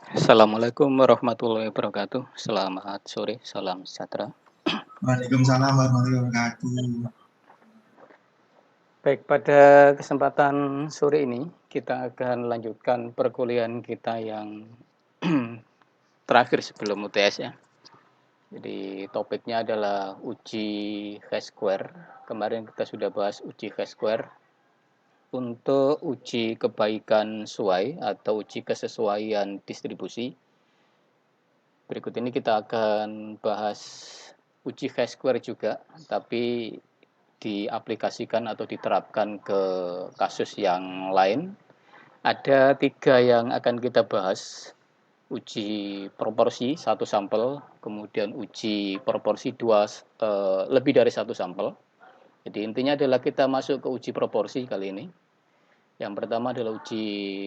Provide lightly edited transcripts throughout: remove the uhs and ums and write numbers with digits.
Assalamualaikum warahmatullahi wabarakatuh. Selamat sore, salam sejahtera. Waalaikumsalam warahmatullahi wabarakatuh. Baik, pada kesempatan sore ini kita akan lanjutkan perkuliahan kita yang terakhir sebelum UTS ya. Jadi topiknya adalah uji Chi-square. Kemarin kita sudah bahas uji Chi-square. Untuk uji kebaikan suai atau uji kesesuaian distribusi, berikut ini kita akan bahas uji Chi-square juga, tapi diaplikasikan atau diterapkan ke kasus yang lain. Ada 3 yang akan kita bahas. Uji proporsi 1 sampel, kemudian uji proporsi 2 lebih dari 1 sampel. Jadi intinya adalah kita masuk ke uji proporsi kali ini. Yang pertama adalah uji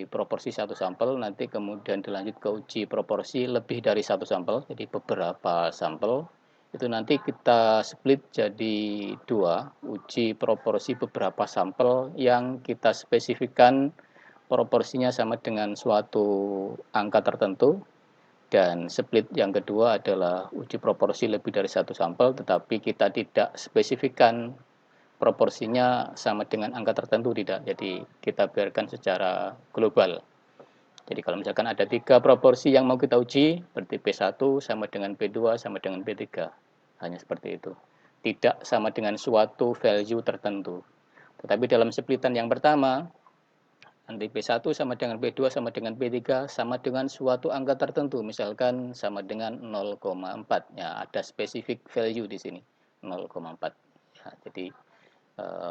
proporsi 1 sampel, nanti kemudian dilanjut ke uji proporsi lebih dari 1 sampel, jadi beberapa sampel. Itu nanti kita split jadi 2, uji proporsi beberapa sampel yang kita spesifikkan proporsinya sama dengan suatu angka tertentu. Dan split yang kedua adalah uji proporsi lebih dari 1 sampel, tetapi kita tidak spesifikkan proporsinya sama dengan angka tertentu, tidak. Jadi kita biarkan secara global. Jadi kalau misalkan ada 3 proporsi yang mau kita uji, berarti P1 sama dengan P2 sama dengan P3. Hanya seperti itu. Tidak sama dengan suatu value tertentu. Tetapi dalam splitan yang pertama, nanti P1 sama dengan P2 sama dengan P3 sama dengan suatu angka tertentu, misalkan sama dengan 0,4. Ya, ada spesifik value di sini, 0,4. Ya, jadi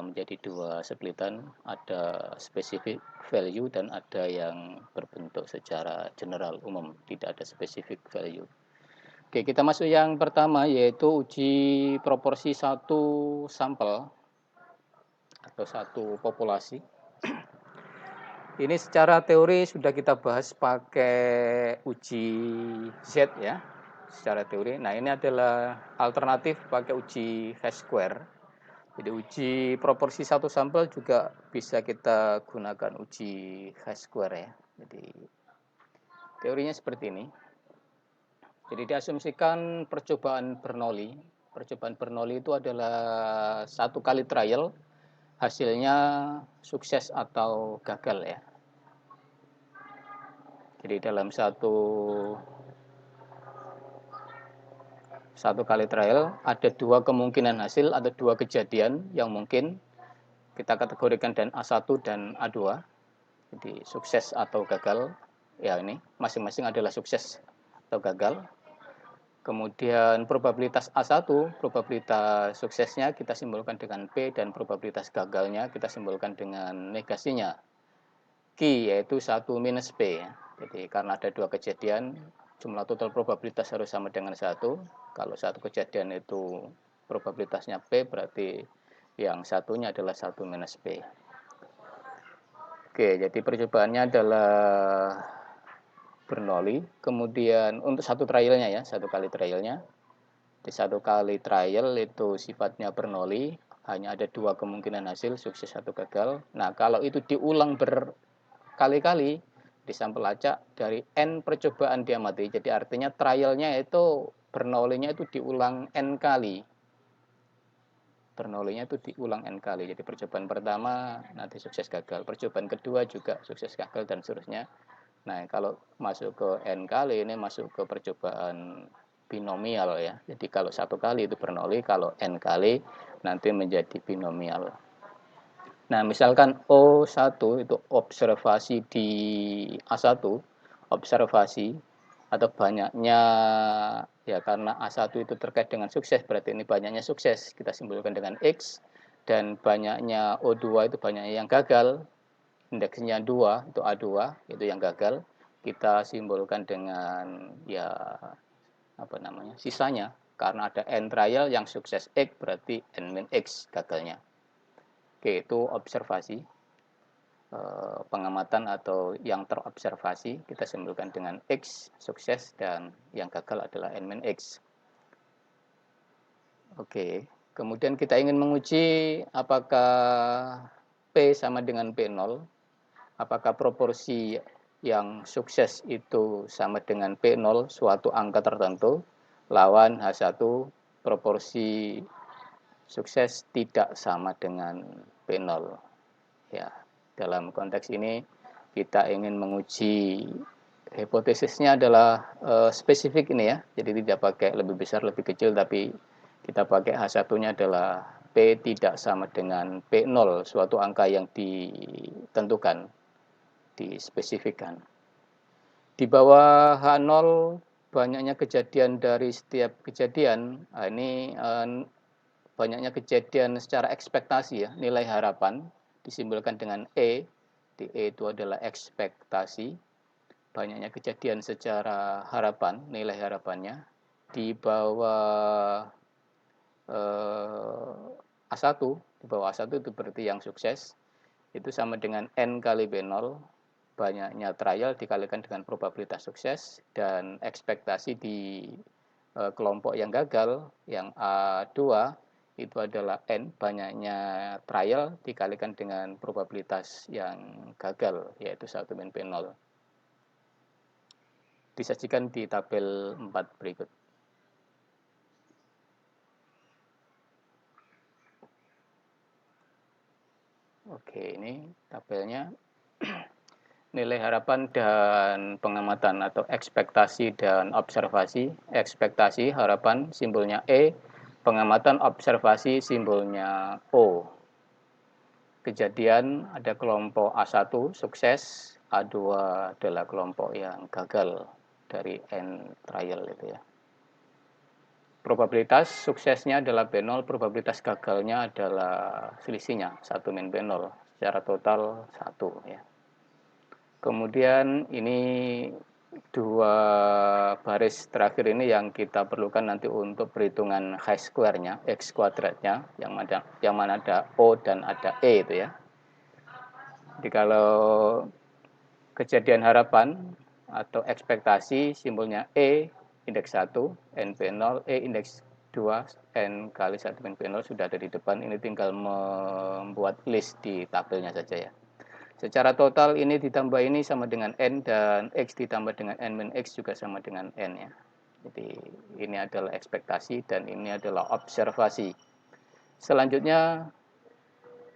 menjadi 2 splitan, ada spesifik value dan ada yang berbentuk secara general umum, tidak ada spesifik value. Oke, kita masuk yang pertama, yaitu uji proporsi 1 sampel atau 1 populasi. Ini secara teori sudah kita bahas pakai uji Z ya, secara teori. Nah, ini adalah alternatif pakai uji Chi-square. Jadi uji proporsi 1 sampel juga bisa kita gunakan uji Chi-square ya. Jadi teorinya seperti ini. Jadi diasumsikan percobaan Bernoulli. Percobaan Bernoulli itu adalah 1 kali trial, hasilnya sukses atau gagal ya. Jadi dalam satu kali trial ada 2 kemungkinan hasil, ada 2 kejadian yang mungkin kita kategorikan dan A1 dan A2. Jadi sukses atau gagal. Ya, ini masing-masing adalah sukses atau gagal. Kemudian probabilitas A1, probabilitas suksesnya kita simbolkan dengan P, dan probabilitas gagalnya kita simbolkan dengan negasinya Q, yaitu 1 minus P. Jadi karena ada 2 kejadian, jumlah total probabilitas harus sama dengan 1. Kalau 1 kejadian itu probabilitasnya P, berarti yang satunya adalah 1 minus P. Oke, jadi percobaannya adalah Bernoulli. Kemudian untuk 1 trialnya ya, 1 kali trialnya. Di 1 kali trial itu sifatnya Bernoulli, hanya ada 2 kemungkinan hasil, sukses atau gagal. Nah, kalau itu diulang berkali-kali di sampel acak dari N percobaan dia mati, jadi artinya trialnya itu Bernoulli-nya itu diulang N kali. Bernoulli-nya itu diulang N kali. Jadi percobaan pertama nanti sukses gagal, percobaan kedua juga sukses gagal, dan seterusnya. Nah, kalau masuk ke N kali, ini masuk ke percobaan binomial ya. Jadi kalau 1 kali itu Bernoulli, kalau N kali nanti menjadi binomial. Nah, misalkan O1 itu observasi di A1, observasi atau banyaknya, ya karena A1 itu terkait dengan sukses, berarti ini banyaknya sukses, kita simbolkan dengan X, dan banyaknya O2 itu banyaknya yang gagal, indeksnya 2, itu A2, itu yang gagal, kita simbolkan dengan ya apa namanya, sisanya, karena ada N trial yang sukses X, berarti N min X gagalnya. Oke, itu observasi, pengamatan atau yang terobservasi kita simbolkan dengan X, sukses, dan yang gagal adalah N min X. Oke, kemudian kita ingin menguji apakah P sama dengan P0, apakah proporsi yang sukses itu sama dengan P0 suatu angka tertentu, lawan H1 proporsi sukses tidak sama dengan P0. Ya, dalam konteks ini kita ingin menguji hipotesisnya adalah spesifik ini ya, jadi tidak pakai lebih besar lebih kecil, tapi kita pakai H1-nya adalah P tidak sama dengan P0 suatu angka yang ditentukan, dispesifikkan. Di bawah H0 banyaknya kejadian dari setiap kejadian. Nah, ini banyaknya kejadian secara ekspektasi ya, nilai harapan disimbolkan dengan E. Di E itu adalah ekspektasi. Banyaknya kejadian secara harapan, nilai harapannya. Di bawah A1, di bawah A1 itu berarti yang sukses. Itu sama dengan N kali B0, banyaknya trial dikalikan dengan probabilitas sukses, dan ekspektasi di kelompok yang gagal, yang A2, itu adalah N, banyaknya trial dikalikan dengan probabilitas yang gagal, yaitu 1 min P0. Disajikan di tabel 4 berikut. Oke, ini tabelnya. Nilai harapan dan pengamatan atau ekspektasi dan observasi. Ekspektasi harapan simbolnya E, pengamatan observasi simbolnya O. Kejadian ada kelompok A1 sukses, A2 adalah kelompok yang gagal dari N trial itu ya. Probabilitas suksesnya adalah B0, probabilitas gagalnya adalah selisihnya 1 min B0, secara total 1 ya. Kemudian ini dua baris terakhir ini yang kita perlukan nanti untuk perhitungan chi-square-nya, x kuadratnya, yang mana ada O dan ada E itu ya. Jadi kalau kejadian harapan atau ekspektasi simbolnya E, indeks 1, NP0, E indeks 2, N kali 1 min P0 sudah ada di depan. Ini tinggal membuat list di tabelnya saja ya. Secara total ini ditambah ini sama dengan N, dan X ditambah dengan N min X juga sama dengan N ya. Jadi ini adalah ekspektasi dan ini adalah observasi. Selanjutnya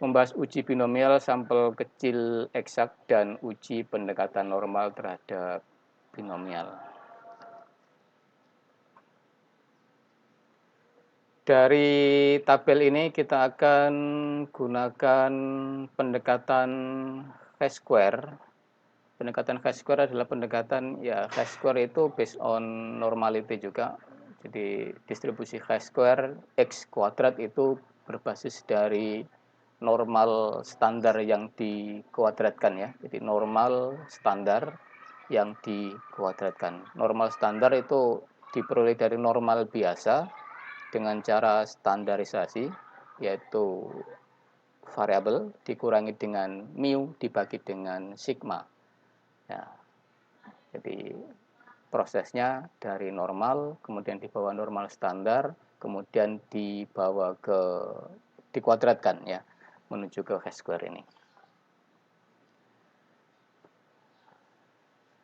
membahas uji binomial sampel kecil eksak dan uji pendekatan normal terhadap binomial. Dari tabel ini kita akan gunakan pendekatan chi-square. Pendekatan chi-square adalah pendekatan ya, chi-square itu based on normality juga. Jadi distribusi chi-square x kuadrat itu berbasis dari normal standar yang dikuadratkan ya. Jadi normal standar yang dikuadratkan. Normal standar itu diperoleh dari normal biasa dengan cara standarisasi, yaitu variabel dikurangi dengan mu dibagi dengan sigma. Ya, jadi prosesnya dari normal, kemudian dibawa normal standar, kemudian dibawa ke dikuadratkan ya, menuju ke chi-square ini.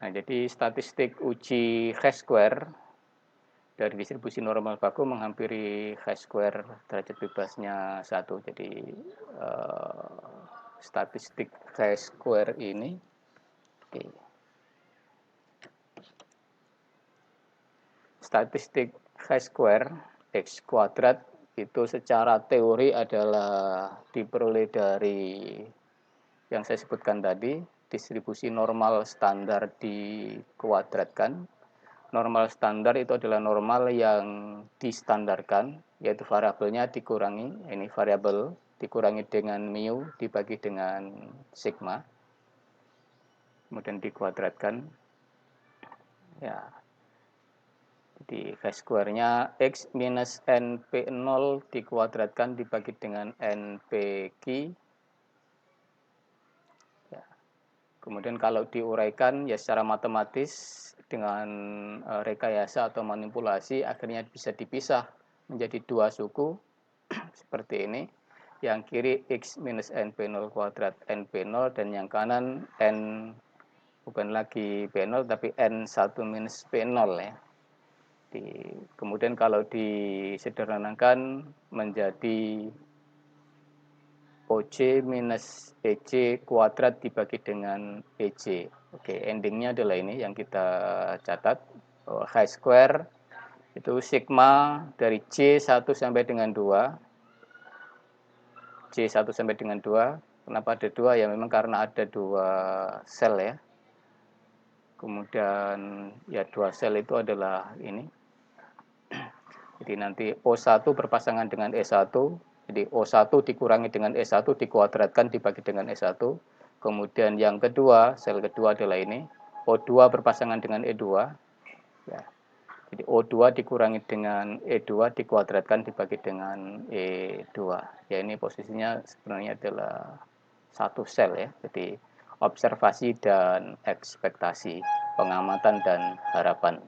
Nah, jadi statistik uji chi-square dari distribusi normal baku menghampiri chi-square derajat bebasnya 1. Jadi statistik chi-square ini statistik chi-square x kuadrat itu secara teori adalah diperoleh dari yang saya sebutkan tadi, distribusi normal standar dikuadratkan. Normal standar itu adalah normal yang distandarkan, yaitu variabelnya dikurangi, ini variabel dikurangi dengan mu dibagi dengan sigma, kemudian dikuadratkan. Ya, jadi chi-square-nya x minus np0 dikuadratkan dibagi dengan npq. Ya. Kemudian kalau diuraikan ya secara matematis dengan rekayasa atau manipulasi akhirnya bisa dipisah menjadi dua suku seperti ini. Yang kiri x minus np0 kuadrat np0 dan yang kanan n bukan lagi B0 tapi N1 minus B0 ya. Kemudian kalau disederhanakan menjadi OC minus EC kuadrat dibagi dengan EC. Oke, endingnya adalah ini yang kita catat. H square itu sigma dari C1 sampai dengan 2. C1 sampai dengan 2. Kenapa ada 2? Ya memang karena ada 2 sel ya. Kemudian ya 2 sel itu adalah ini. Jadi nanti O1 berpasangan dengan E1. Jadi O1 dikurangi dengan E1 dikuadratkan dibagi dengan E1. Kemudian yang kedua, sel kedua adalah ini. O2 berpasangan dengan E2. Ya. Jadi O2 dikurangi dengan E2 dikuadratkan dibagi dengan E2. Ya ini posisinya sebenarnya adalah satu sel ya. Jadi observasi dan ekspektasi, pengamatan dan harapan.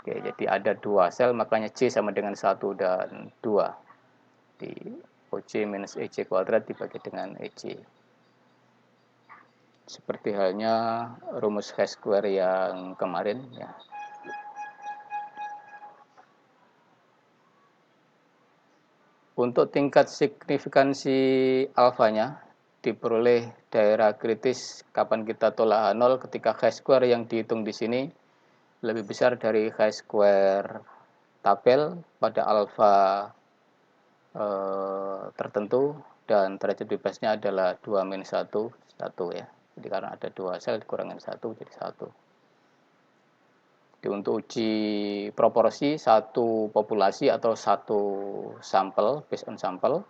Oke, jadi ada 2 sel, makanya C sama dengan 1 dan 2. Di OC minus EC kuadrat dibagi dengan EC. Seperti halnya rumus H square yang kemarin ya. Untuk tingkat signifikansi alfanya diperoleh daerah kritis kapan kita tolak H0 ketika H square yang dihitung di sini lebih besar dari H square tabel pada alfa tertentu dan derajat bebasnya adalah 2 min 1, 1 ya. Jadi karena ada 2 sel dikurangin 1 jadi 1. Jadi untuk uji proporsi satu populasi atau satu sampel, based on sampel,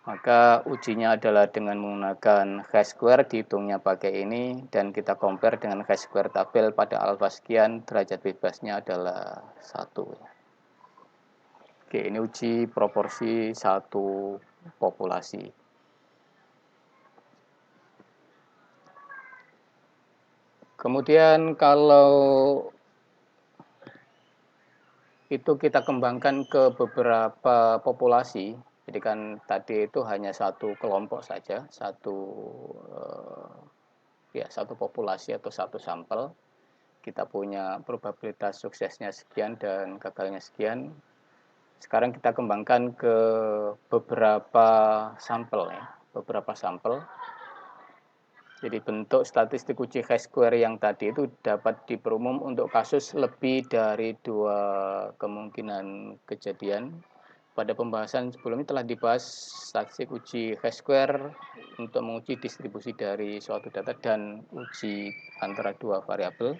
maka ujinya adalah dengan menggunakan Chi-square, dihitungnya pakai ini, dan kita compare dengan Chi-square tabel pada alfa sekian, derajat bebasnya adalah 1. Oke, ini uji proporsi satu populasi. Kemudian kalau itu kita kembangkan ke beberapa populasi, jadi kan tadi itu hanya satu kelompok saja, satu populasi atau satu sampel. Kita punya probabilitas suksesnya sekian dan gagalnya sekian. Sekarang kita kembangkan ke beberapa sampel ya, beberapa sampel. Jadi bentuk statistik uji Chi-square yang tadi itu dapat diperumum untuk kasus lebih dari 2 kemungkinan kejadian. Pada pembahasan sebelumnya telah dibahas statistik uji Chi-square untuk menguji distribusi dari suatu data dan uji antara 2 variabel.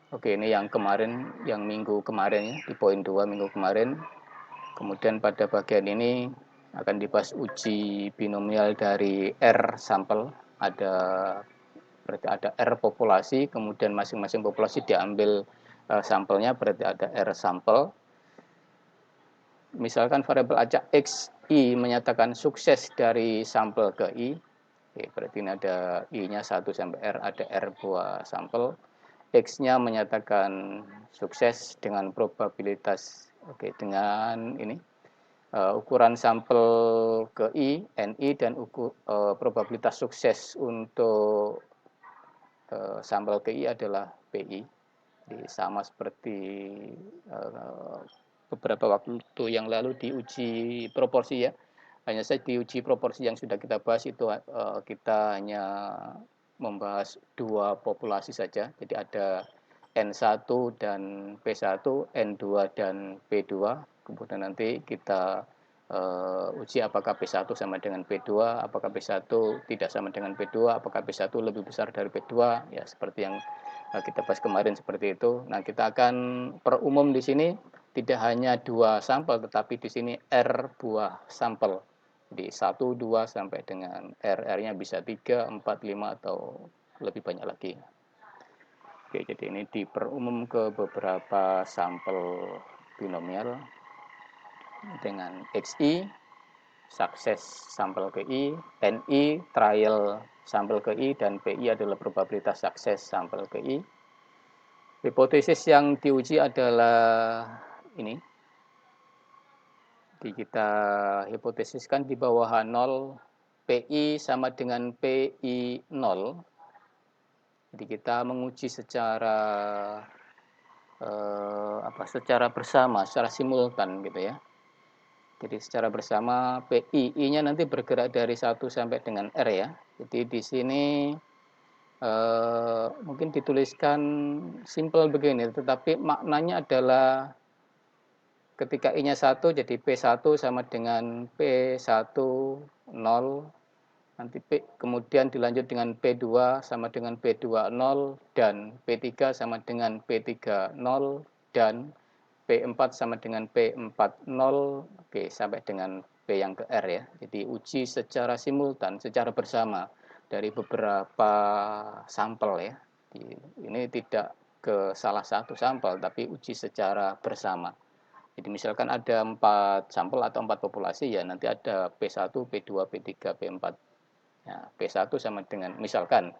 Oke, ini yang kemarin, yang minggu kemarin ya, di poin 2 minggu kemarin. Kemudian pada bagian ini akan dibahas uji binomial dari R sampel. Berarti ada R populasi, kemudian masing-masing populasi diambil sampelnya, berarti ada R sampel. Misalkan variabel acak X, I menyatakan sukses dari sampel ke I. Oke, berarti ini ada I-nya 1 sampai R, ada R buah sampel. X-nya menyatakan sukses dengan probabilitas, dengan ini. Ukuran sampel ke I, NI, dan probabilitas sukses untuk sampel ke I adalah PI. Jadi sama seperti beberapa waktu yang lalu diuji proporsi ya. Hanya saja diuji proporsi yang sudah kita bahas itu kita hanya membahas 2 populasi saja. Jadi ada N1 dan P1, N2 dan P2. Kemudian nanti kita uji apakah P1 sama dengan P2, apakah P1 tidak sama dengan P2, apakah P1 lebih besar dari P2, ya seperti yang kita bahas kemarin seperti itu. Nah, kita akan perumum di sini tidak hanya 2 sampel, tetapi di sini R buah sampel. Jadi 1, 2 sampai dengan R-nya bisa 3, 4, 5 atau lebih banyak lagi. Oke, jadi ini diperumum ke beberapa sampel binomial dengan XI, sukses sampel ke I, NI, trial sampel ke I, dan PI adalah probabilitas sukses sampel ke I. Hipotesis yang diuji adalah ini. Jadi kita hipotesiskan di bawah H0 PI sama dengan PI 0. Jadi kita menguji secara secara bersama, secara simultan gitu ya. Jadi secara bersama PI-nya nanti bergerak dari 1 sampai dengan R ya. Jadi di sini mungkin dituliskan simple begini, tetapi maknanya adalah ketika I-nya 1 jadi P1 sama dengan P1 0, nanti kemudian dilanjut dengan P2 sama dengan P2 0, dan P3 sama dengan P3 0, dan P4 sama dengan P4 0, oke, sampai dengan P yang ke R ya. Jadi uji secara simultan, secara bersama dari beberapa sampel ya. Ini tidak ke salah satu sampel, tapi uji secara bersama. Jadi misalkan ada 4 sampel atau 4 populasi ya, nanti ada P1, P2, P3, P4. Ya, P1 sama dengan, misalkan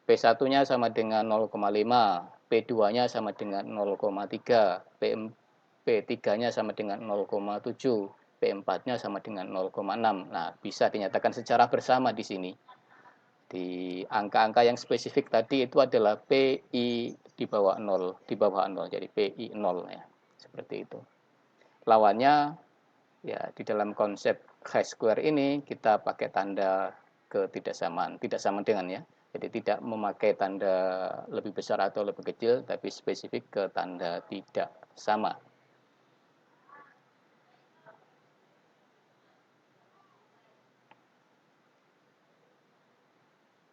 P1-nya sama dengan 0,5, P2-nya sama dengan 0,3, P3-nya sama dengan 0,7, P4-nya sama dengan 0,6. Nah, bisa dinyatakan secara bersama di sini. Di angka-angka yang spesifik tadi itu adalah PI di bawah 0, jadi PI 0 ya. Seperti itu. Lawannya ya di dalam konsep chi-square ini kita pakai tanda ketidaksamaan, tidak sama dengan ya. Jadi tidak memakai tanda lebih besar atau lebih kecil, tapi spesifik ke tanda tidak sama.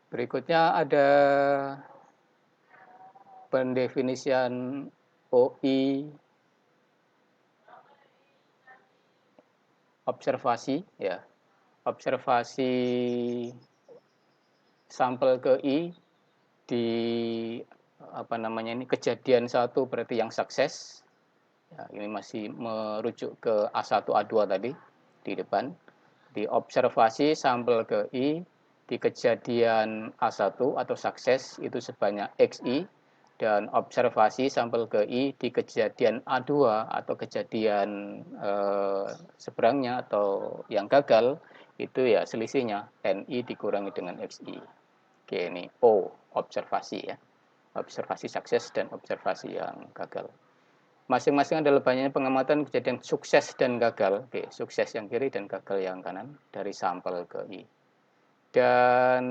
Berikutnya ada pendefinisian OI observasi ya. Observasi sampel ke I di kejadian 1 berarti yang sukses. Ya, ini masih merujuk ke A1 A2 tadi di depan. Di observasi sampel ke I di kejadian A1 atau sukses itu sebanyak XI, dan observasi sampel ke I di kejadian A2 atau kejadian seberangnya atau yang gagal itu ya selisihnya NI dikurangi dengan XI. Oke, ini O observasi ya. Observasi sukses dan observasi yang gagal. Masing-masing adalah banyaknya pengamatan kejadian sukses dan gagal. Oke, sukses yang kiri dan gagal yang kanan dari sampel ke I. Dan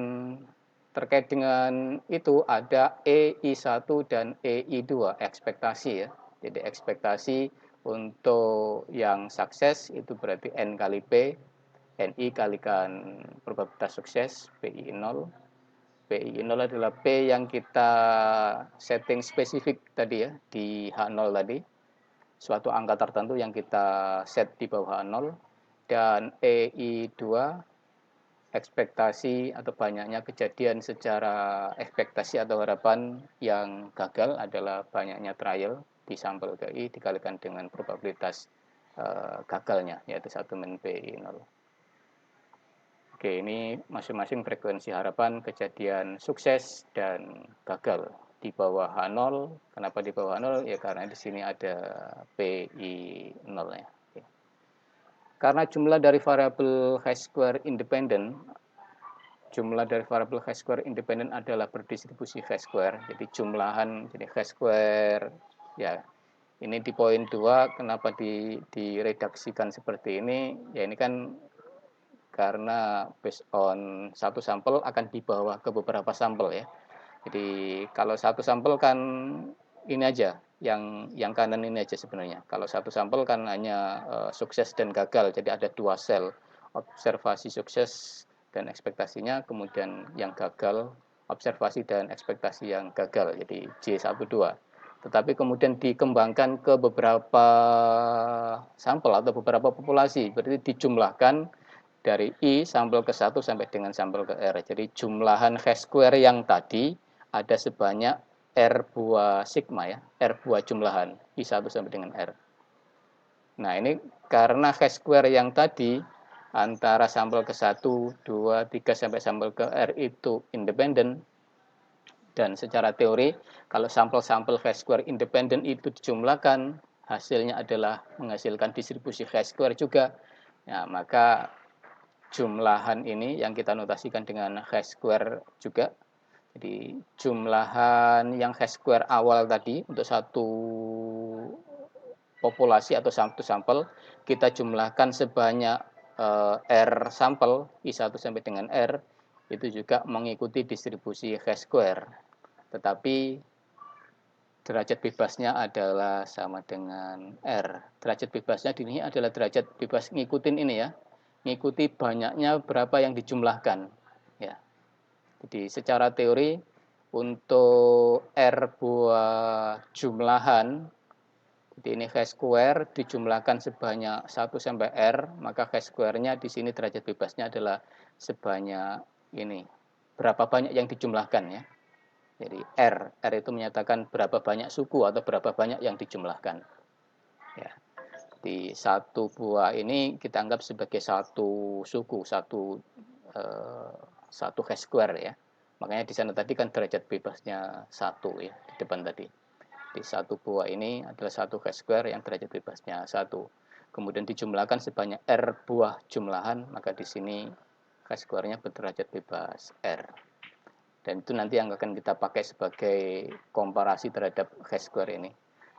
terkait dengan itu ada EI1 dan EI2, ekspektasi ya. Jadi ekspektasi untuk yang sukses itu berarti N kali P, NI kalikan probabilitas sukses, PI 0. PI 0 adalah P yang kita setting spesifik tadi ya, di H0 tadi. Suatu angka tertentu yang kita set di bawah H0. Dan EI2 ekspektasi atau banyaknya kejadian secara ekspektasi atau harapan yang gagal adalah banyaknya trial di sampel KI dikalikan dengan probabilitas gagalnya, yaitu 1 min PI 0. Oke, ini masing-masing frekuensi harapan kejadian sukses dan gagal di bawah H0. Kenapa di bawah 0? Ya karena di sini ada PI 0 ya. Oke. Karena jumlah dari variabel chi-square independen, jumlah dari variabel chi-square independen adalah berdistribusi chi-square. Jadi jumlahan, jadi chi-square ya. Ini di poin 2, kenapa diredaksikan seperti ini? Ya ini kan karena based on satu sampel akan dibawa ke beberapa sampel ya. Jadi kalau satu sampel kan ini aja, yang kanan ini aja sebenarnya. Kalau satu sampel kan hanya sukses dan gagal, jadi ada 2 sel, observasi sukses dan ekspektasinya, kemudian yang gagal, observasi dan ekspektasi yang gagal, jadi J12. Tetapi kemudian dikembangkan ke beberapa sampel atau beberapa populasi, berarti dijumlahkan dari I sampel ke 1 sampai dengan sampel ke R. Jadi jumlahan chi-square yang tadi ada sebanyak R buah sigma ya, R buah jumlahan I1 sampai dengan R. Nah, ini karena chi-square yang tadi antara sampel ke 1, 2, 3 sampai sampel ke R itu independen, dan secara teori kalau sampel-sampel chi-square independen itu dijumlahkan, hasilnya adalah menghasilkan distribusi chi-square juga. Ya, maka jumlahan ini yang kita notasikan dengan hash square juga. Jadi jumlahan yang hash square awal tadi untuk satu populasi atau satu sampel kita jumlahkan sebanyak R sampel I1 sampai dengan R itu juga mengikuti distribusi hash square. Tetapi derajat bebasnya adalah sama dengan R. Derajat bebasnya di sini adalah derajat bebas ngikutin ini ya. Ngikuti banyaknya berapa yang dijumlahkan. Ya. Jadi secara teori untuk R buah jumlahan, jadi ini hash square dijumlahkan sebanyak 1 sampai R, maka hash square-nya di sini derajat bebasnya adalah sebanyak ini. Berapa banyak yang dijumlahkan ya. Jadi R itu menyatakan berapa banyak suku atau berapa banyak yang dijumlahkan. Ya. Di satu buah ini kita anggap sebagai satu suku, satu hash square ya. Makanya di sana tadi kan derajat bebasnya 1 ya di depan tadi. Di satu buah ini adalah satu hash square yang derajat bebasnya 1. Kemudian dijumlahkan sebanyak R buah jumlahan, maka di sini hash square-nya berderajat bebas R. Dan itu nanti yang akan kita pakai sebagai komparasi terhadap hash square ini.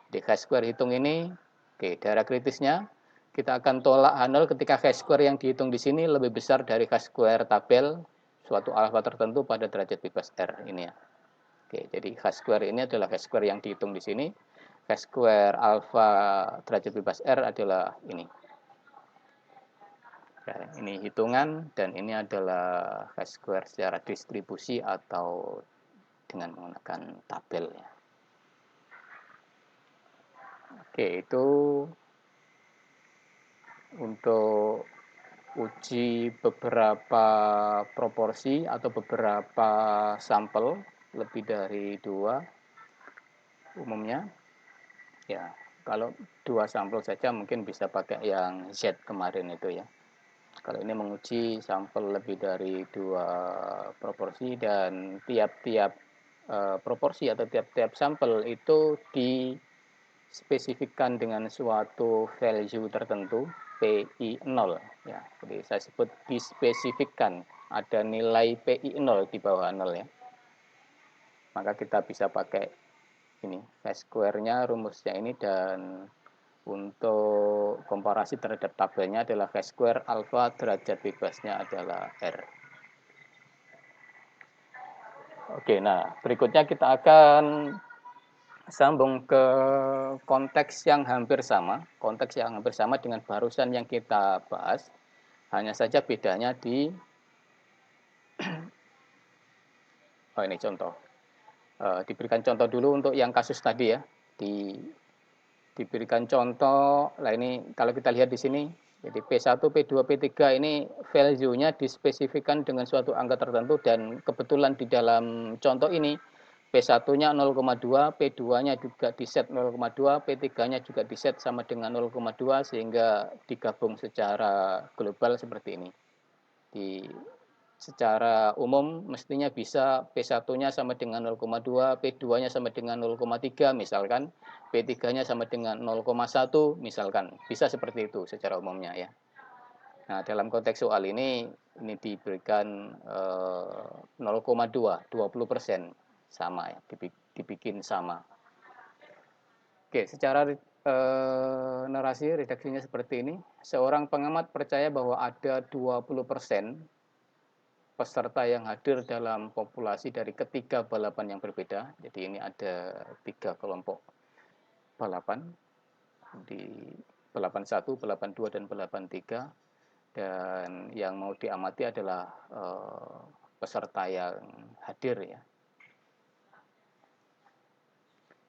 Di hash square hitung ini, oke, daerah kritisnya kita akan tolak H0 ketika hash square yang dihitung di sini lebih besar dari hash square tabel suatu alfa tertentu pada derajat bebas R ini ya. Oke, jadi hash square ini adalah hash square yang dihitung di sini. Hash square alfa derajat bebas R adalah ini. Ya, ini hitungan dan ini adalah hash square secara distribusi atau dengan menggunakan tabel ya. Oke, itu untuk uji beberapa proporsi atau beberapa sampel lebih dari 2 umumnya. Ya, kalau 2 sampel saja mungkin bisa pakai yang Z kemarin itu ya. Kalau ini menguji sampel lebih dari 2 proporsi dan tiap-tiap proporsi atau tiap-tiap sampel itu dispesifikkan dengan suatu value tertentu PI0 ya. Jadi saya sebut dispesifikkan, ada nilai PI0 di bawah 0 ya. Maka kita bisa pakai ini hash square-nya, rumusnya ini, dan untuk komparasi terhadap tabelnya adalah hash square alfa derajat bebasnya adalah R. Oke, nah berikutnya kita akan sambung ke konteks yang hampir sama. Konteks yang hampir sama dengan barusan yang kita bahas. Hanya saja bedanya di oh ini contoh. Diberikan contoh dulu untuk yang kasus tadi ya. Diberikan contoh. Lah ini kalau kita lihat di sini, jadi P1, P2, P3 ini value-nya dispesifikkan dengan suatu angka tertentu dan kebetulan di dalam contoh ini P1-nya 0,2, P2-nya juga di set 0,2, P3-nya juga di set sama dengan 0,2 sehingga digabung secara global seperti ini. Secara umum mestinya bisa P1-nya sama dengan 0,2, P2-nya sama dengan 0,3 misalkan, P3-nya sama dengan 0,1 misalkan. Bisa seperti itu secara umumnya ya. Nah, dalam konteks soal ini diberikan 0,2, 20% sama ya, dibikin sama. Oke, secara narasi redaksinya seperti ini. Seorang pengamat percaya bahwa ada 20% peserta yang hadir dalam populasi dari ketiga balapan yang berbeda. Jadi ini ada 3 kelompok balapan di balapan 1, balapan 2, dan balapan 3. Dan yang mau diamati adalah peserta yang hadir ya.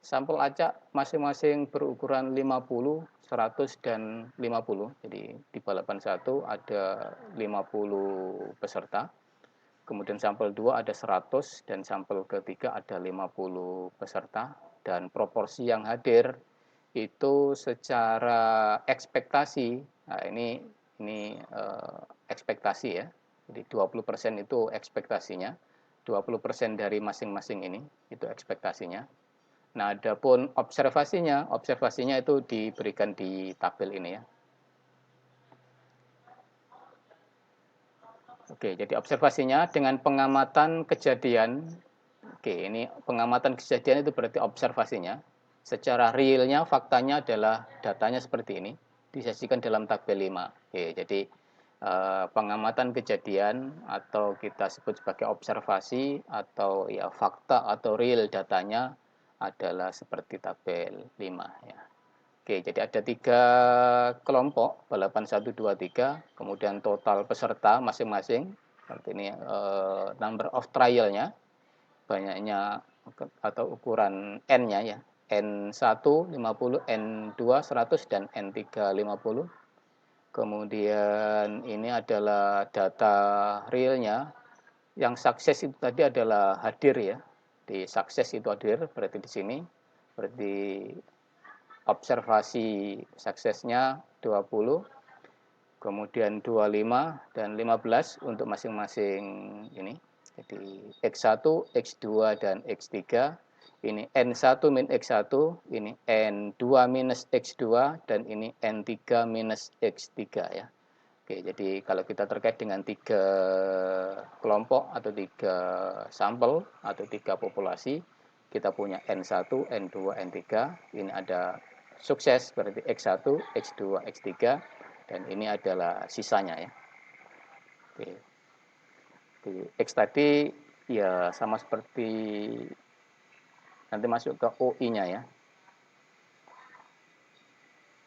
Sampel acak masing-masing berukuran 50, 100, dan 50. Jadi di balapan 1 ada 50 peserta. Kemudian sampel 2 ada 100 dan sampel ketiga ada 50 peserta, dan proporsi yang hadir itu secara ekspektasi. Nah, ini ekspektasi ya. Jadi 20% itu ekspektasinya. 20% dari masing-masing ini itu ekspektasinya. Nah, adapun observasinya itu diberikan di tabel ini ya. Oke, jadi observasinya dengan pengamatan kejadian. Oke, ini pengamatan kejadian itu berarti observasinya. Secara realnya, faktanya adalah datanya seperti ini, disajikan dalam tabel 5. Oke, jadi pengamatan kejadian atau kita sebut sebagai observasi atau ya fakta atau real datanya adalah seperti tabel 5 ya. Oke, jadi ada 3 kelompok, balapan 1, 2, 3, kemudian total peserta masing-masing, seperti ini number of trial-nya, banyaknya atau ukuran N-nya ya, N1 50, N2 100, dan N3 50. Kemudian ini adalah data realnya, yang sukses itu tadi adalah hadir ya, di sukses itu hadir, berarti di sini, berarti observasi suksesnya 20, kemudian 25 dan 15 untuk masing-masing ini. Jadi X1, X2 dan X3. Ini N1 min X1, ini N2 minus X2 dan ini N3 minus X3 ya. Oke, jadi kalau kita terkait dengan 3 kelompok atau 3 sampel atau 3 populasi, kita punya N1, N2, N3. Ini ada sukses berarti X1, X2, X3, dan ini adalah sisanya ya. Oke. Di X tadi ya sama seperti nanti masuk ke OI-nya ya.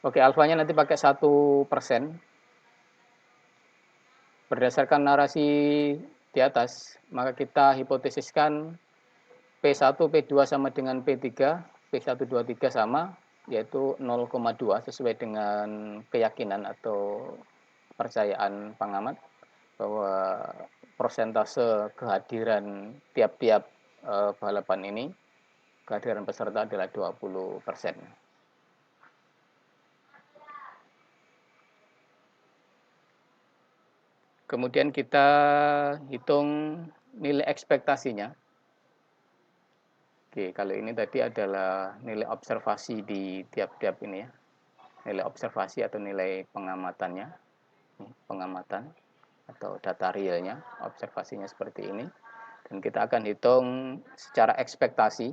Oke, alfanya nanti pakai 1%. Berdasarkan narasi di atas, maka kita hipotesiskan P1, P2 sama dengan P3, P1, 2, 3 sama, yaitu 0,2 sesuai dengan keyakinan atau percayaan pengamat bahwa persentase kehadiran tiap-tiap balapan ini, kehadiran peserta adalah 20%. Kemudian kita hitung nilai ekspektasinya. Oke, kalau ini tadi adalah nilai observasi di tiap-tiap ini ya. Nilai observasi atau nilai pengamatannya. Pengamatan atau data realnya, observasinya seperti ini. Dan kita akan hitung secara ekspektasi.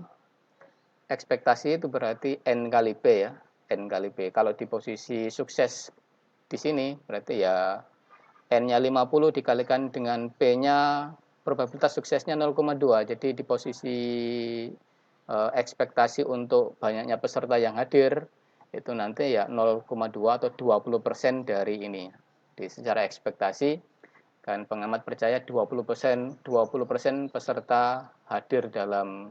Ekspektasi itu berarti N kali P ya. N kali P. Kalau di posisi sukses di sini berarti ya N-nya 50 dikalikan dengan P-nya, probabilitas suksesnya 0,2. Jadi di posisi ekspektasi untuk banyaknya peserta yang hadir, itu nanti ya 0,2 atau 20% dari ini. Jadi secara ekspektasi, kan pengamat percaya 20% peserta hadir dalam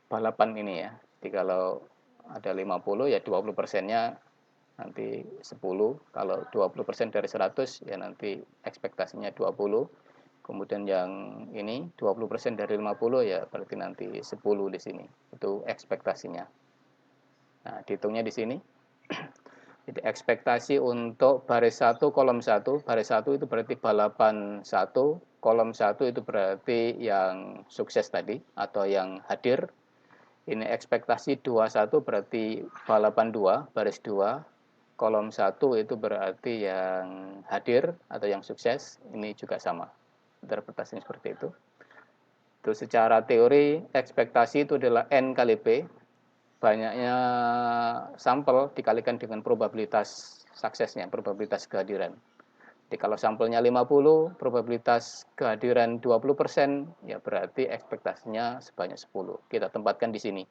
balapan ini ya. Jadi kalau ada 50 ya 20%-nya nanti 10, kalau 20% dari 100 ya nanti ekspektasinya 20. Kemudian yang ini 20% dari 50 ya berarti nanti 10 di sini. Itu ekspektasinya. Nah, dihitungnya di sini. Jadi ekspektasi untuk baris 1 kolom 1, baris 1 itu berarti balapan 1, kolom 1 itu berarti yang sukses tadi atau yang hadir. Ini ekspektasi 21 berarti balapan 2, baris 2. Kolom 1 itu berarti yang hadir atau yang sukses. Ini juga sama. Interpretasinya seperti itu. Terus secara teori, ekspektasi itu adalah N kali P. Banyaknya sampel dikalikan dengan probabilitas suksesnya, probabilitas kehadiran. Jadi kalau sampelnya 50, probabilitas kehadiran 20%, ya berarti ekspektasinya sebanyak 10. Kita tempatkan di sini.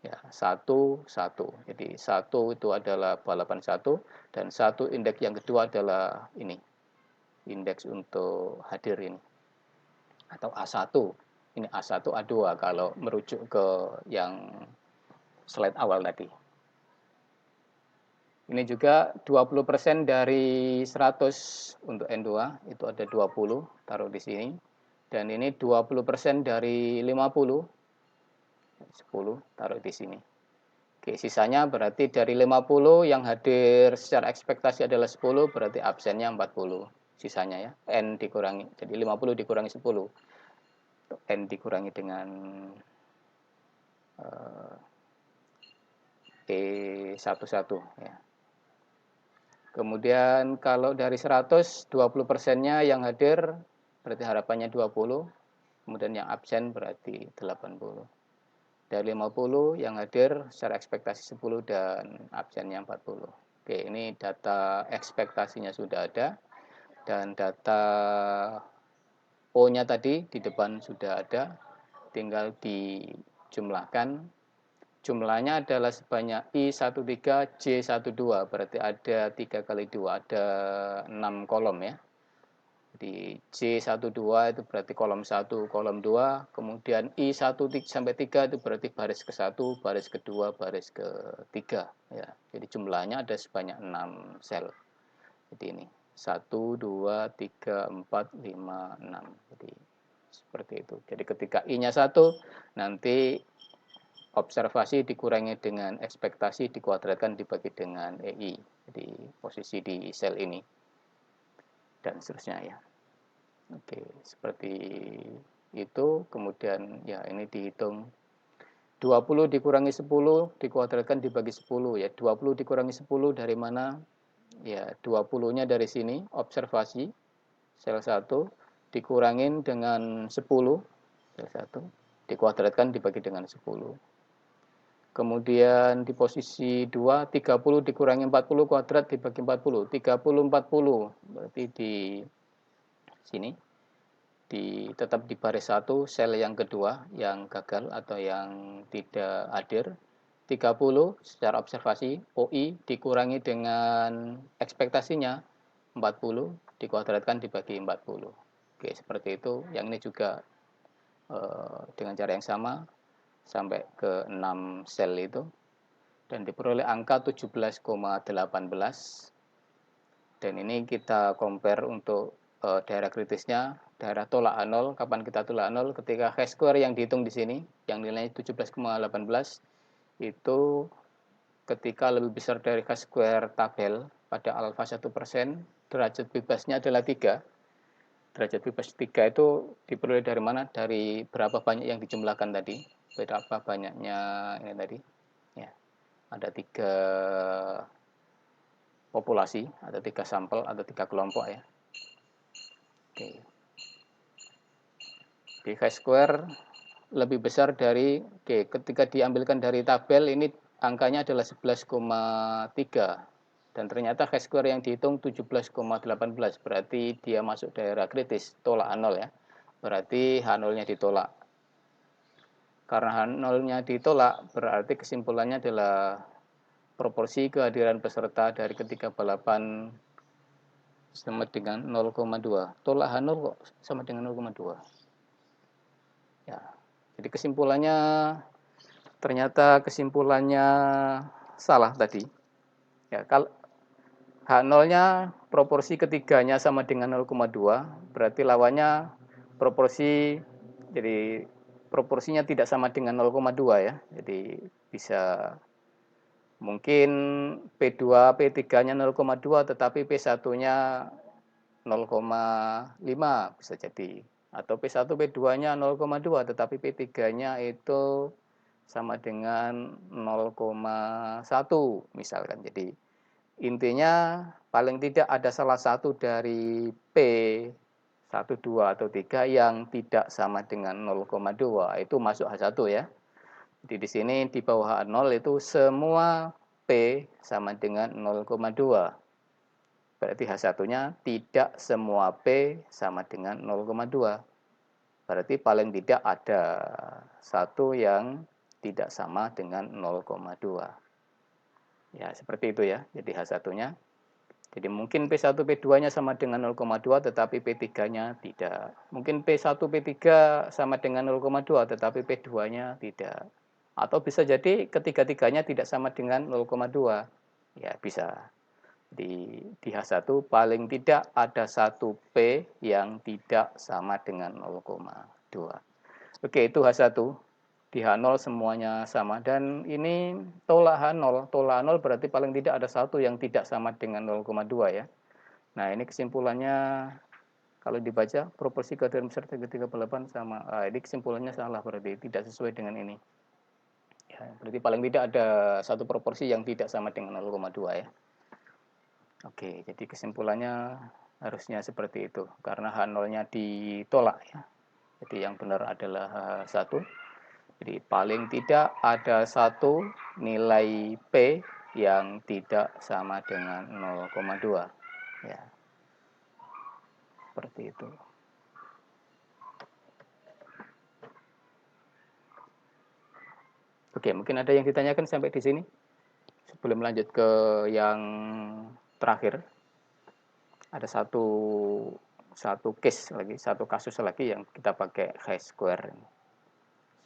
Ya, 1, 1. Jadi 1 itu adalah balapan 1 dan 1 indeks yang kedua adalah ini. Indeks untuk hadir ini. Atau A1. Ini A1, A2 kalau merujuk ke yang slide awal tadi. Ini juga 20% dari 100 untuk N2, itu ada 20, taruh di sini. Dan ini 20% dari 50, 10, taruh di sini. Oke, sisanya berarti dari 50 yang hadir secara ekspektasi adalah 10, berarti absennya 40. Sisanya ya, N dikurangi. Jadi 50 dikurangi 10. N dikurangi dengan E11 ya. Kemudian kalau dari 100, 20%-nya yang hadir berarti harapannya 20, kemudian yang absen berarti 80. Dari 50 yang hadir secara ekspektasi 10 dan absennya 40. Oke, ini data ekspektasinya sudah ada dan data O-nya tadi di depan sudah ada, tinggal dijumlahkan. Jumlahnya adalah sebanyak I13, J12, berarti ada 3 kali 2, ada 6 kolom ya. Jadi J12 itu berarti kolom 1, kolom 2, kemudian I1 sampai 3 itu berarti baris ke-1, baris ke-2, baris ke-3 ya. Jadi jumlahnya ada sebanyak 6 sel. Jadi ini 1, 2, 3, 4, 5, 6. Jadi seperti itu. Jadi ketika I-nya 1, nanti observasi dikurangi dengan ekspektasi dikuadratkan dibagi dengan EI. Jadi posisi di sel ini dan seterusnya ya. Oke, seperti itu. Kemudian ya ini dihitung 20 dikurangi 10 dikuadratkan dibagi 10 ya. 20 dikurangi 10 dari mana? Ya, 20-nya dari sini observasi sel 1 dikurangin dengan 10 sel 1 dikuadratkan dibagi dengan 10. Kemudian di posisi 2, 30 dikurangi 40 kuadrat dibagi 40. 30, 40. Berarti di sini, tetap di baris 1, sel yang kedua, yang gagal atau yang tidak hadir. 30 secara observasi, OI dikurangi dengan ekspektasinya, 40 dikuadratkan dibagi 40. Oke, seperti itu. Yang ini juga dengan cara yang sama, sampai ke 6 sel itu dan diperoleh angka 17,18 dan ini kita compare untuk daerah kritisnya, daerah tolak H0. Kapan kita tolak H0? Ketika chi-square yang dihitung di sini yang nilainya 17,18 itu ketika lebih besar dari chi-square tabel pada alfa 1%, derajat bebasnya adalah 3. Derajat bebas 3 itu diperoleh dari mana? Dari berapa banyak yang dijumlahkan tadi, berapa banyaknya ini tadi ya, ada 3 populasi, ada 3 sampel, ada 3 kelompok ya. Oke. Di chi-square lebih besar dari, ketika diambilkan dari tabel ini angkanya adalah 11,3 dan ternyata chi-square yang dihitung 17,18, berarti dia masuk daerah kritis, tolak H0 ya. Berarti H0-nya ditolak. Karena H0-nya ditolak, berarti kesimpulannya adalah proporsi kehadiran peserta dari ketiga balapan sama dengan 0,2. Tolak H0 kok sama dengan 0,2. Ya. Jadi kesimpulannya ternyata kesimpulannya salah tadi. Ya, kalau H0-nya proporsi ketiganya sama dengan 0,2, berarti lawannya proporsi, jadi proporsinya tidak sama dengan 0,2 ya. Jadi bisa mungkin P2, P3-nya 0,2 tetapi P1-nya 0,5 bisa jadi. Atau P1, P2-nya 0,2 tetapi P3-nya itu sama dengan 0,1 misalkan. Jadi intinya paling tidak ada salah satu dari P1, 2, atau 3 yang tidak sama dengan 0,2. Itu masuk H1 ya. Jadi di sini di bawah H0 itu semua P sama dengan 0,2. Berarti H1-nya tidak semua P sama dengan 0,2. Berarti paling tidak ada satu yang tidak sama dengan 0,2. Ya, seperti itu ya. Jadi H1-nya. Jadi mungkin P1, P2-nya sama dengan 0,2 tetapi P3-nya tidak. Mungkin P1, P3 sama dengan 0,2 tetapi P2-nya tidak. Atau bisa jadi ketiga-tiganya tidak sama dengan 0,2. Ya, bisa. Di H1 paling tidak ada satu P yang tidak sama dengan 0,2. Oke, itu H1. Di H0 semuanya sama. Dan ini tolak H0. Tolak H0 berarti paling tidak ada satu yang tidak sama dengan 0,2 ya. Nah, ini kesimpulannya kalau dibaca proporsi kehadiran peserta ketika balapan sama. Ini kesimpulannya salah berarti tidak sesuai dengan ini. Ya, berarti paling tidak ada satu proporsi yang tidak sama dengan 0,2 ya. Oke, jadi kesimpulannya harusnya seperti itu. Karena H0-nya ditolak ya. Jadi yang benar adalah H1. Jadi paling tidak ada satu nilai P yang tidak sama dengan 0,2. Ya, seperti itu. Oke, mungkin ada yang ditanyakan sampai di sini? Sebelum lanjut ke yang terakhir, ada satu case lagi, satu kasus lagi yang kita pakai chi-square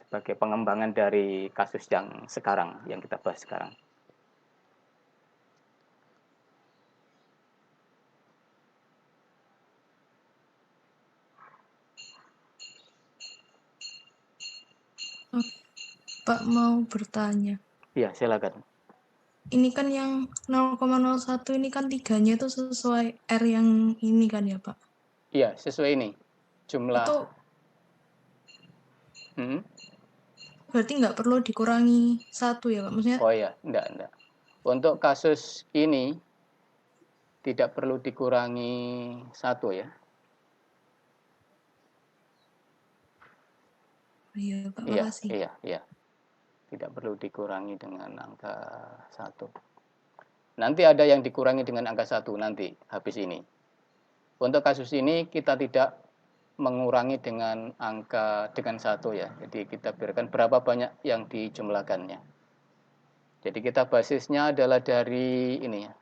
sebagai pengembangan dari kasus yang sekarang, yang kita bahas sekarang. Pak mau bertanya. Iya, silakan. Ini kan yang 0,01 ini kan tiganya itu sesuai R yang ini kan ya Pak? Iya, sesuai ini. Jumlah. Itu berarti nggak perlu dikurangi 1 ya Pak? Maksudnya? Oh iya, enggak. Untuk kasus ini tidak perlu dikurangi 1 ya. Iya Pak, makasih. Iya. Tidak perlu dikurangi dengan angka 1. Nanti ada yang dikurangi dengan angka 1 nanti, habis ini. Untuk kasus ini kita tidak mengurangi dengan angka dengan 1 ya. Jadi kita biarkan berapa banyak yang dijumlahkannya. Jadi kita basisnya adalah dari ini ya.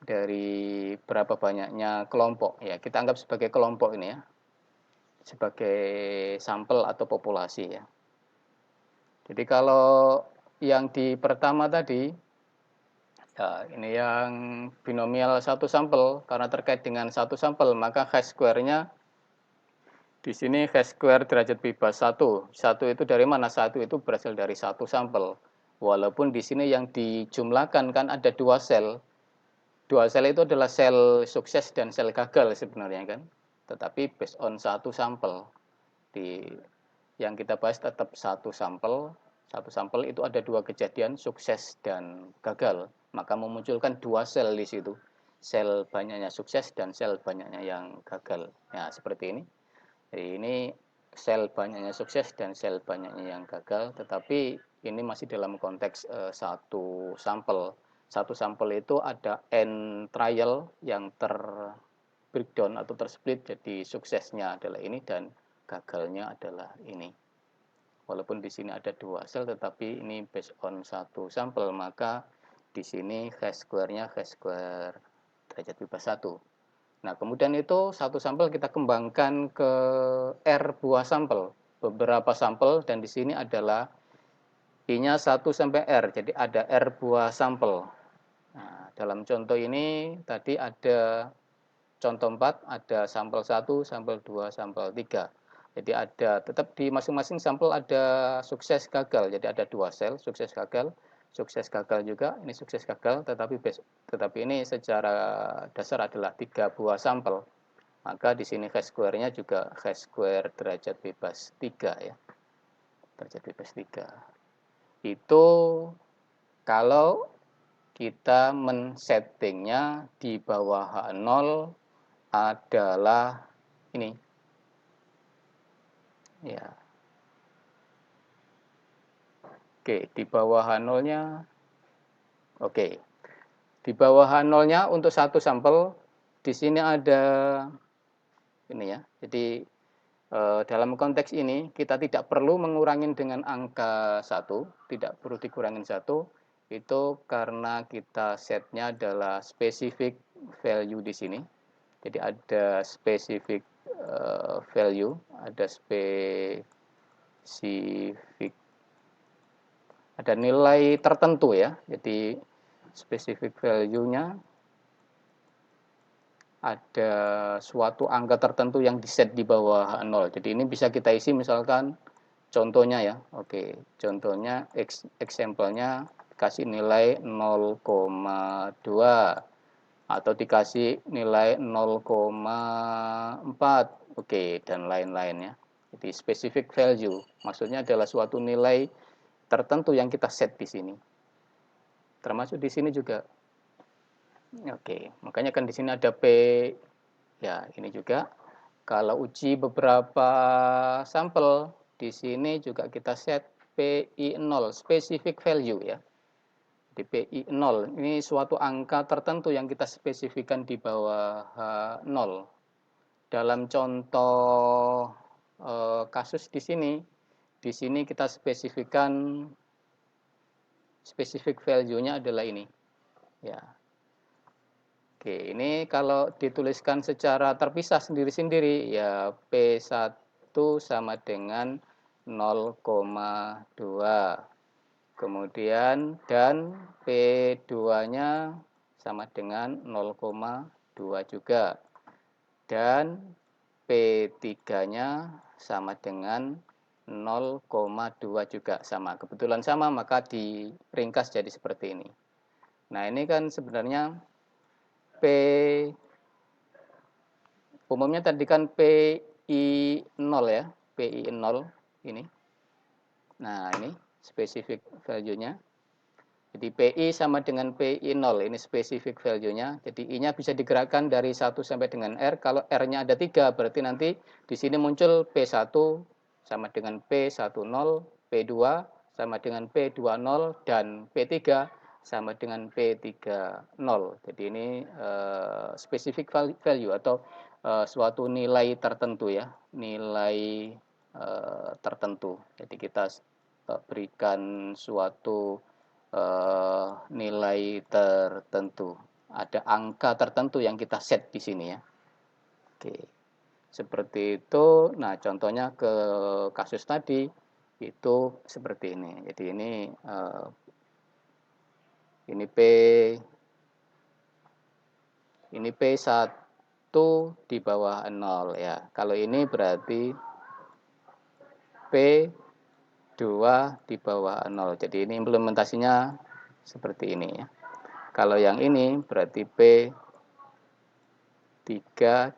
Dari berapa banyaknya kelompok ya. Kita anggap sebagai kelompok ini ya. Sebagai sampel atau populasi ya. Jadi kalau yang di pertama tadi, ya ini yang binomial satu sampel, karena terkait dengan satu sampel, maka chi-square-nya di sini chi-square derajat bebas 1. 1 itu dari mana? 1 itu berasal dari satu sampel. Walaupun di sini yang dijumlahkan kan ada 2 sel. 2 sel itu adalah sel sukses dan sel gagal sebenarnya kan. Tetapi based on satu sampel. Yang kita bahas tetap satu sampel itu ada 2 kejadian sukses dan gagal, maka memunculkan 2 sel di situ, sel banyaknya sukses dan sel banyaknya yang gagal. Nah seperti ini. Jadi ini sel banyaknya sukses dan sel banyaknya yang gagal, tetapi ini masih dalam konteks satu sampel. Satu sampel itu ada n trial yang breakdown atau tersplit, jadi suksesnya adalah ini dan gagalnya adalah ini. Walaupun di sini ada 2 sel, tetapi ini based on satu sampel, maka di sini chi-square-nya chi-square derajat bebas 1. Nah, kemudian itu satu sampel kita kembangkan ke R buah sampel, beberapa sampel, dan di sini adalah I-nya 1 sampai R, jadi ada R buah sampel. Nah, dalam contoh ini tadi ada contoh 4, ada sampel 1, sampel 2, sampel 3. Jadi ada tetap di masing-masing sampel ada sukses gagal. Jadi ada 2 sel, sukses gagal juga, ini sukses gagal, tetapi ini secara dasar adalah 3 buah sampel. Maka di sini chi-square-nya juga chi-square derajat bebas 3 ya. Derajat bebas 3. Itu kalau kita men-settingnya di bawah H0 adalah ini ya. Oke, di bawah H0-nya oke. Di bawah H0-nya untuk satu sampel di sini ada ini ya. Jadi dalam konteks ini kita tidak perlu mengurangi dengan angka 1, tidak perlu dikurangin 1, itu karena kita setnya adalah specific value di sini. Jadi ada specific value, ada spesifik, ada nilai tertentu ya. Jadi specific value-nya ada suatu angka tertentu yang diset di bawah 0. Jadi ini bisa kita isi misalkan contohnya ya. Oke, contohnya example-nya kasih nilai 0,2 atau dikasih nilai 0,4. Oke, dan lain-lainnya. Jadi specific value maksudnya adalah suatu nilai tertentu yang kita set di sini. Termasuk di sini juga. Oke, makanya kan di sini ada P, ya ini juga. Kalau uji beberapa sampel, di sini juga kita set PI0, specific value ya. Di PI0, ini suatu angka tertentu yang kita spesifikkan di bawah 0. Dalam contoh kasus di sini kita spesifikkan specific value-nya adalah ini. Ya. Oke, ini kalau dituliskan secara terpisah sendiri-sendiri, ya P1 sama dengan 0,2. Kemudian dan P2-nya sama dengan 0,2 juga. Dan P3-nya sama dengan 0,2 juga sama. Kebetulan sama, maka diringkas jadi seperti ini. Nah, ini kan sebenarnya P, umumnya tadi kan PI0 ya, PI0 ini. Nah, ini specific value-nya. Jadi PI sama dengan PI0, ini specific value-nya. Jadi I-nya bisa digerakkan dari 1 sampai dengan R. Kalau R-nya ada 3, berarti nanti di sini muncul P1 sama dengan P10, P2 sama dengan P20, dan P3 sama dengan P30. Jadi ini specific value atau suatu nilai tertentu ya, nilai tertentu. Jadi kita berikan suatu nilai tertentu. Ada angka tertentu yang kita set di sini ya. Oke. Seperti itu. Nah, contohnya ke kasus tadi itu seperti ini. Jadi ini P1 di bawah 0 ya. Kalau ini berarti P2 di bawah 0. Jadi ini implementasinya seperti ini ya. Kalau yang ini berarti P3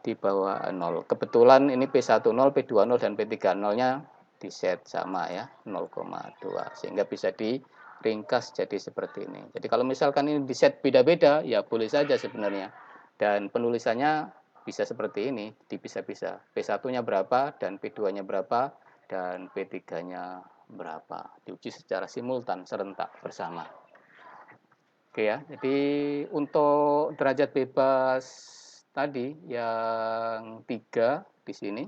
di bawah 0. Kebetulan ini P10, P20 dan P30-nya di set sama ya, 0,2. Sehingga bisa diringkas jadi seperti ini. Jadi kalau misalkan ini di set beda-beda, ya boleh saja sebenarnya. Dan penulisannya bisa seperti ini, dipisah-pisah. P1-nya berapa dan P2-nya berapa dan P3-nya berapa. Diuji secara simultan, serentak bersama. Oke ya, jadi untuk derajat bebas tadi yang 3 di sini,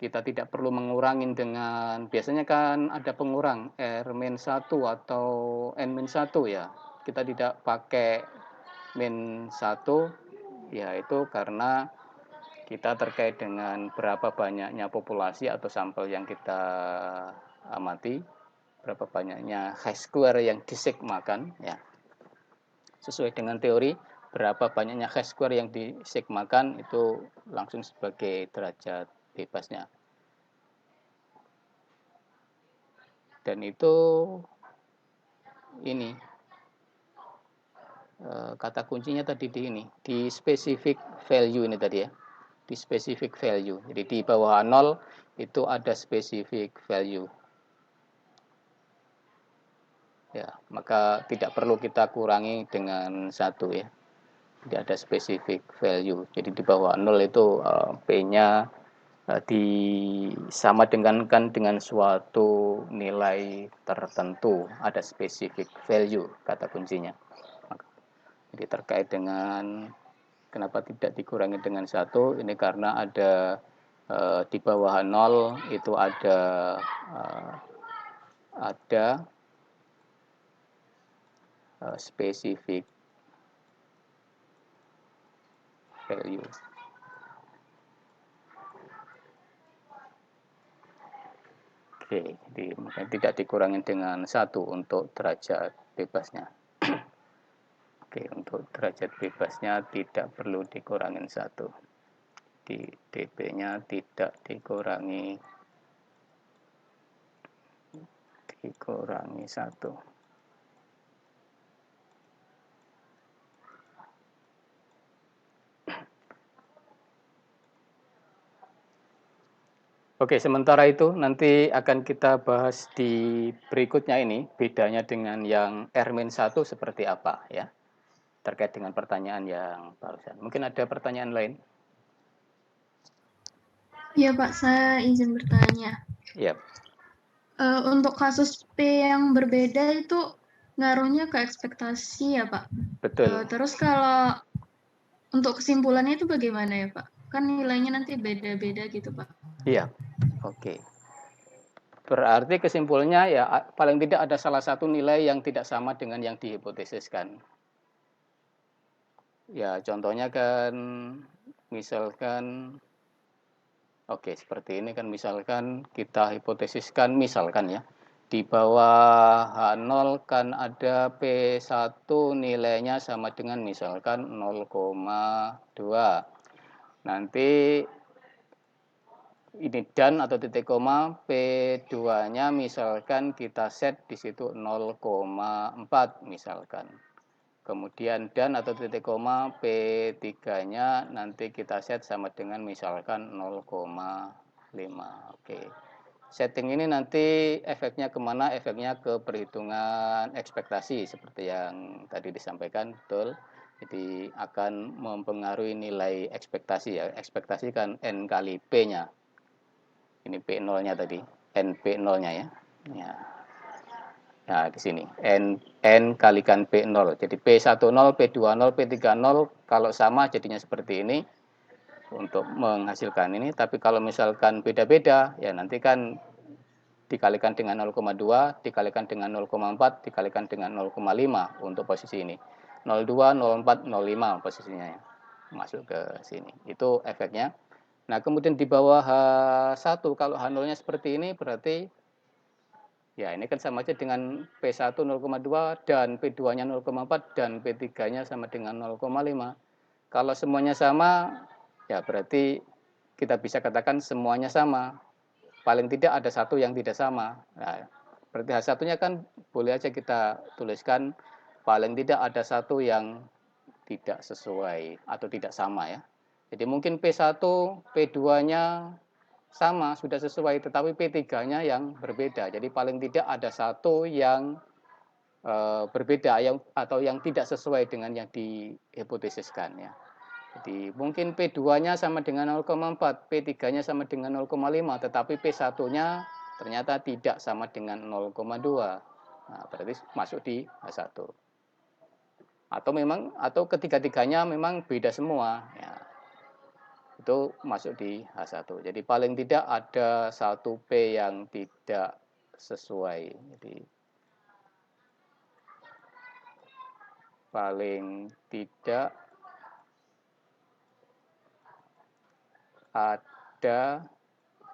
kita tidak perlu mengurangi dengan, biasanya kan ada pengurang R-1 atau N-1 ya. Kita tidak pakai -1, yaitu karena kita terkait dengan berapa banyaknya populasi atau sampel yang kita amati, berapa banyaknya chi-square yang disigmakan ya. Sesuai dengan teori, berapa banyaknya chi-square yang disigmakan itu langsung sebagai derajat bebasnya. Dan itu ini kata kuncinya tadi di specific value ini tadi ya. Di specific value. Jadi di bawah 0 itu ada specific value. Ya, maka tidak perlu kita kurangi dengan 1 ya. Tidak ada specific value. Jadi di bawah 0 itu P-nya sama dengan suatu nilai tertentu, ada specific value kata kuncinya. Jadi terkait dengan kenapa tidak dikurangi dengan 1, ini karena ada di bawah 0 itu ada specific value. Oke, jadi tidak dikurangi dengan 1 untuk derajat bebasnya. Oke, untuk derajat bebasnya tidak perlu dikurangi 1. Di dB-nya tidak dikurangi 1. Oke, sementara itu nanti akan kita bahas di berikutnya ini, bedanya dengan yang R-1 seperti apa ya. terkait dengan pertanyaan yang barusan. Mungkin ada pertanyaan lain? Iya Pak, saya izin bertanya. Iya. Untuk kasus P yang berbeda itu ngaruhnya ke ekspektasi ya Pak? Betul. Terus kalau untuk kesimpulannya itu bagaimana ya Pak? Kan nilainya nanti beda-beda gitu Pak. Iya, oke. Berarti kesimpulannya ya paling tidak ada salah satu nilai yang tidak sama dengan yang dihipotesiskan. Ya contohnya kan misalkan, oke seperti ini kan misalkan kita hipotesiskan misalkan ya, di bawah H0 kan ada P1 nilainya sama dengan misalkan 0,2. Nanti ini dan atau titik koma P2-nya misalkan kita set di situ 0,4 misalkan. Kemudian dan atau titik koma P3-nya nanti kita set sama dengan misalkan 0,5. Oke. Setting ini nanti efeknya kemana? Efeknya ke perhitungan ekspektasi seperti yang tadi disampaikan, betul. Jadi akan mempengaruhi nilai ekspektasi ya. Ekspektasi kan N kali P-nya. Ini P0-nya tadi, NP0-nya ya. Ya. Nah, di sini N kalikan P0. Jadi P10, P20, P30 kalau sama jadinya seperti ini untuk menghasilkan ini, tapi kalau misalkan beda-beda ya nanti kan dikalikan dengan 0,2, dikalikan dengan 0,4, dikalikan dengan 0,5 untuk posisi ini. 02, 04, 05 posisinya ya. Masuk ke sini. Itu efeknya. Nah, kemudian di bawah H1, kalau H0-nya seperti ini, berarti, ya ini kan sama aja dengan P1 0,2, dan P2-nya 0,4, dan P3-nya sama dengan 0,5. Kalau semuanya sama, ya berarti kita bisa katakan semuanya sama. Paling tidak ada satu yang tidak sama. Nah, berarti H1-nya kan boleh aja kita tuliskan, paling tidak ada satu yang tidak sesuai atau tidak sama ya. Jadi mungkin P1, P2-nya sama, sudah sesuai, tetapi P3-nya yang berbeda. Jadi paling tidak ada satu yang berbeda atau yang tidak sesuai dengan yang dihipotesiskan ya. Jadi mungkin P2-nya sama dengan 0,4, P3-nya sama dengan 0,5, tetapi P1-nya ternyata tidak sama dengan 0,2. Nah, berarti masuk di H1. Atau ketiga-tiganya memang beda semua ya. Itu masuk di H1. Jadi paling tidak ada satu P yang tidak sesuai. Jadi paling tidak ada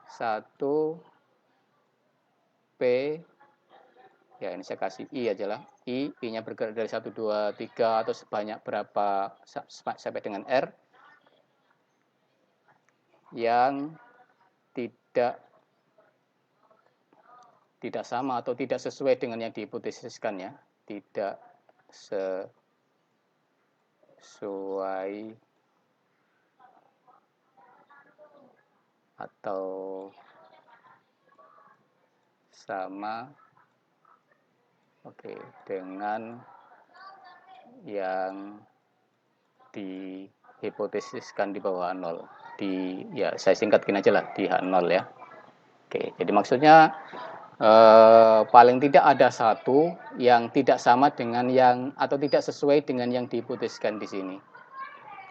satu P, ya ini saya kasih I aja lah. I-nya bergerak dari 1, 2, 3 atau sebanyak berapa sampai dengan R yang tidak sama atau tidak sesuai dengan yang dihipotesiskan ya, tidak sesuai atau sama dengan yang dihipotesiskan di bawah 0. Ya saya singkatkan aja lah di H0 ya. Oke, jadi maksudnya paling tidak ada satu yang tidak sama dengan yang atau tidak sesuai dengan yang dihipotesiskan di sini.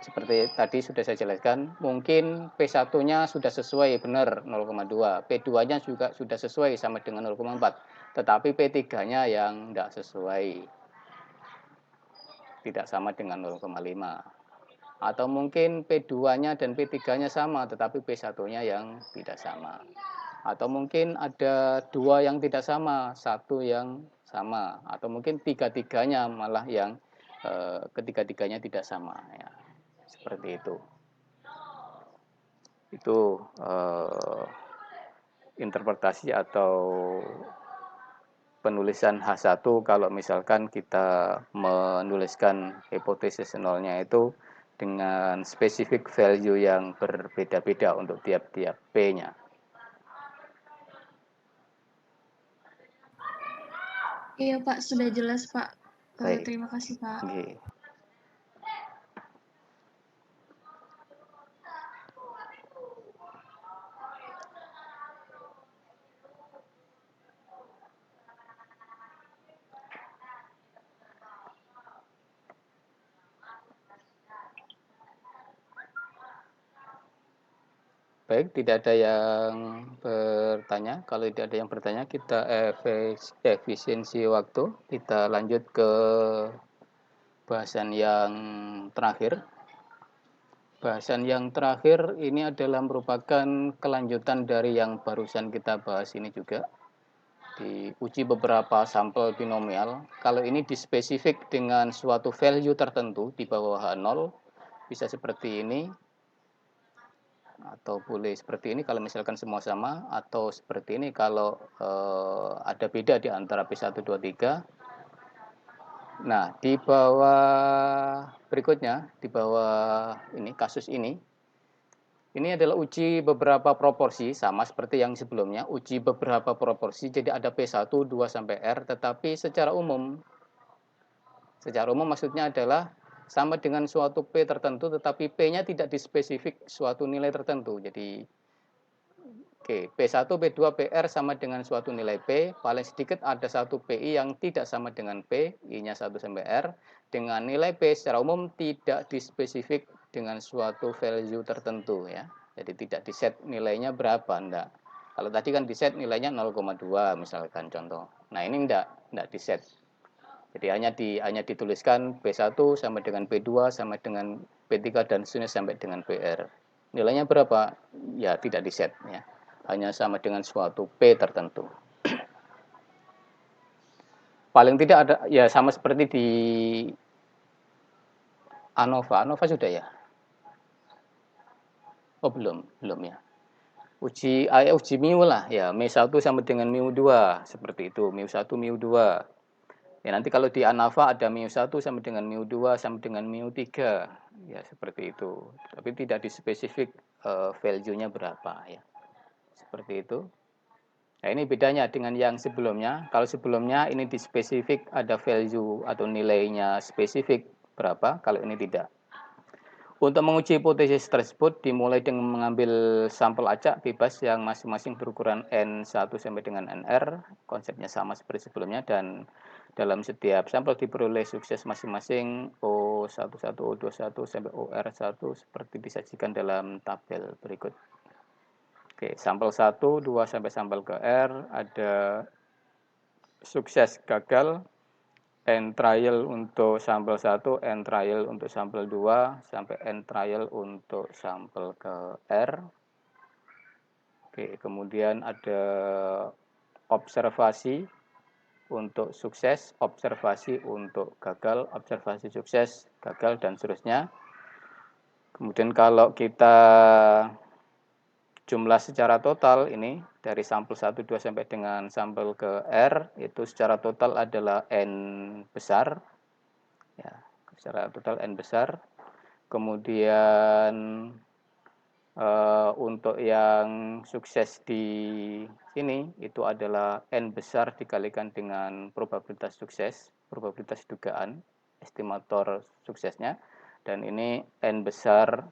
Seperti tadi sudah saya jelaskan, mungkin P1-nya sudah sesuai benar 0,2, P2-nya juga sudah sesuai sama dengan 0,4, tetapi P3-nya yang tidak sesuai, tidak sama dengan 0,5. Atau mungkin P2-nya dan P3-nya sama, tetapi P1-nya yang tidak sama. Atau mungkin ada dua yang tidak sama, satu yang sama. Atau mungkin tiga-tiganya malah yang ketiga-tiganya tidak sama. Ya, seperti itu. Itu interpretasi atau penulisan H1 kalau misalkan kita menuliskan hipotesis nolnya itu dengan spesifik value yang berbeda-beda untuk tiap-tiap P-nya. Iya Pak, sudah jelas Pak. Baik. Terima kasih Pak. Oke. Baik, tidak ada yang bertanya. Kalau tidak ada yang bertanya, kita efisiensi waktu. Kita lanjut ke bahasan yang terakhir. Bahasan yang terakhir ini adalah merupakan kelanjutan dari yang barusan kita bahas ini juga. Diuji beberapa sampel binomial. Kalau ini dispesifik dengan suatu value tertentu di bawah H0, bisa seperti ini. Atau boleh seperti ini kalau misalkan semua sama, atau seperti ini kalau ada beda di antara P1, 2, 3. Nah, di bawah berikutnya, di bawah ini kasus ini adalah uji beberapa proporsi, sama seperti yang sebelumnya, uji beberapa proporsi, jadi ada P1, 2, sampai R, tetapi secara umum maksudnya adalah sama dengan suatu P tertentu, tetapi P-nya tidak dispesifik suatu nilai tertentu. Jadi, P1, P2, PR sama dengan suatu nilai P, paling sedikit ada satu PI yang tidak sama dengan P, I-nya 1 sampai R, dengan nilai P secara umum tidak dispesifik dengan suatu value tertentu ya. Jadi tidak diset nilainya berapa, enggak. Kalau tadi kan diset nilainya 0,2 misalkan contoh. Nah, ini enggak diset. Jadi hanya dituliskan P1 sama dengan P2 sama dengan P3 dan seterusnya sampai dengan PR. Nilainya berapa? Ya tidak diset ya. Hanya sama dengan suatu P tertentu. Paling tidak ada ya sama seperti di ANOVA. ANOVA sudah ya? Oh belum ya. Uji mu lah ya, mu1 sama dengan mu2 seperti itu, mu1 mu2. Ya nanti kalau di ANAVA ada mu1 sama dengan mu2 sama dengan mu3 ya seperti itu. Tapi tidak dispesifik value-nya berapa ya. Seperti itu. Nah, ini bedanya dengan yang sebelumnya. Kalau sebelumnya ini di spesifik ada value atau nilainya spesifik berapa, kalau ini tidak. Untuk menguji hipotesis tersebut dimulai dengan mengambil sampel acak bebas yang masing-masing berukuran N1 sampai dengan NR. Konsepnya sama seperti sebelumnya dan dalam setiap sampel diperoleh sukses masing-masing O11, O21 sampai OR1 seperti disajikan dalam tabel berikut. Oke, sampel 1, 2 sampai sampel ke R, ada sukses gagal, N trial untuk sampel 1, N trial untuk sampel 2, sampai N trial untuk sampel ke R. Oke, kemudian ada observasi untuk sukses, observasi untuk gagal, observasi sukses, gagal, dan seterusnya. Kemudian kalau kita jumlah secara total ini dari sampel 1, 2 sampai dengan sampel ke R itu secara total adalah N besar. Ya, secara total N besar. Kemudian untuk yang sukses di sini itu adalah N besar dikalikan dengan probabilitas sukses, probabilitas dugaan, estimator suksesnya. Dan ini N besar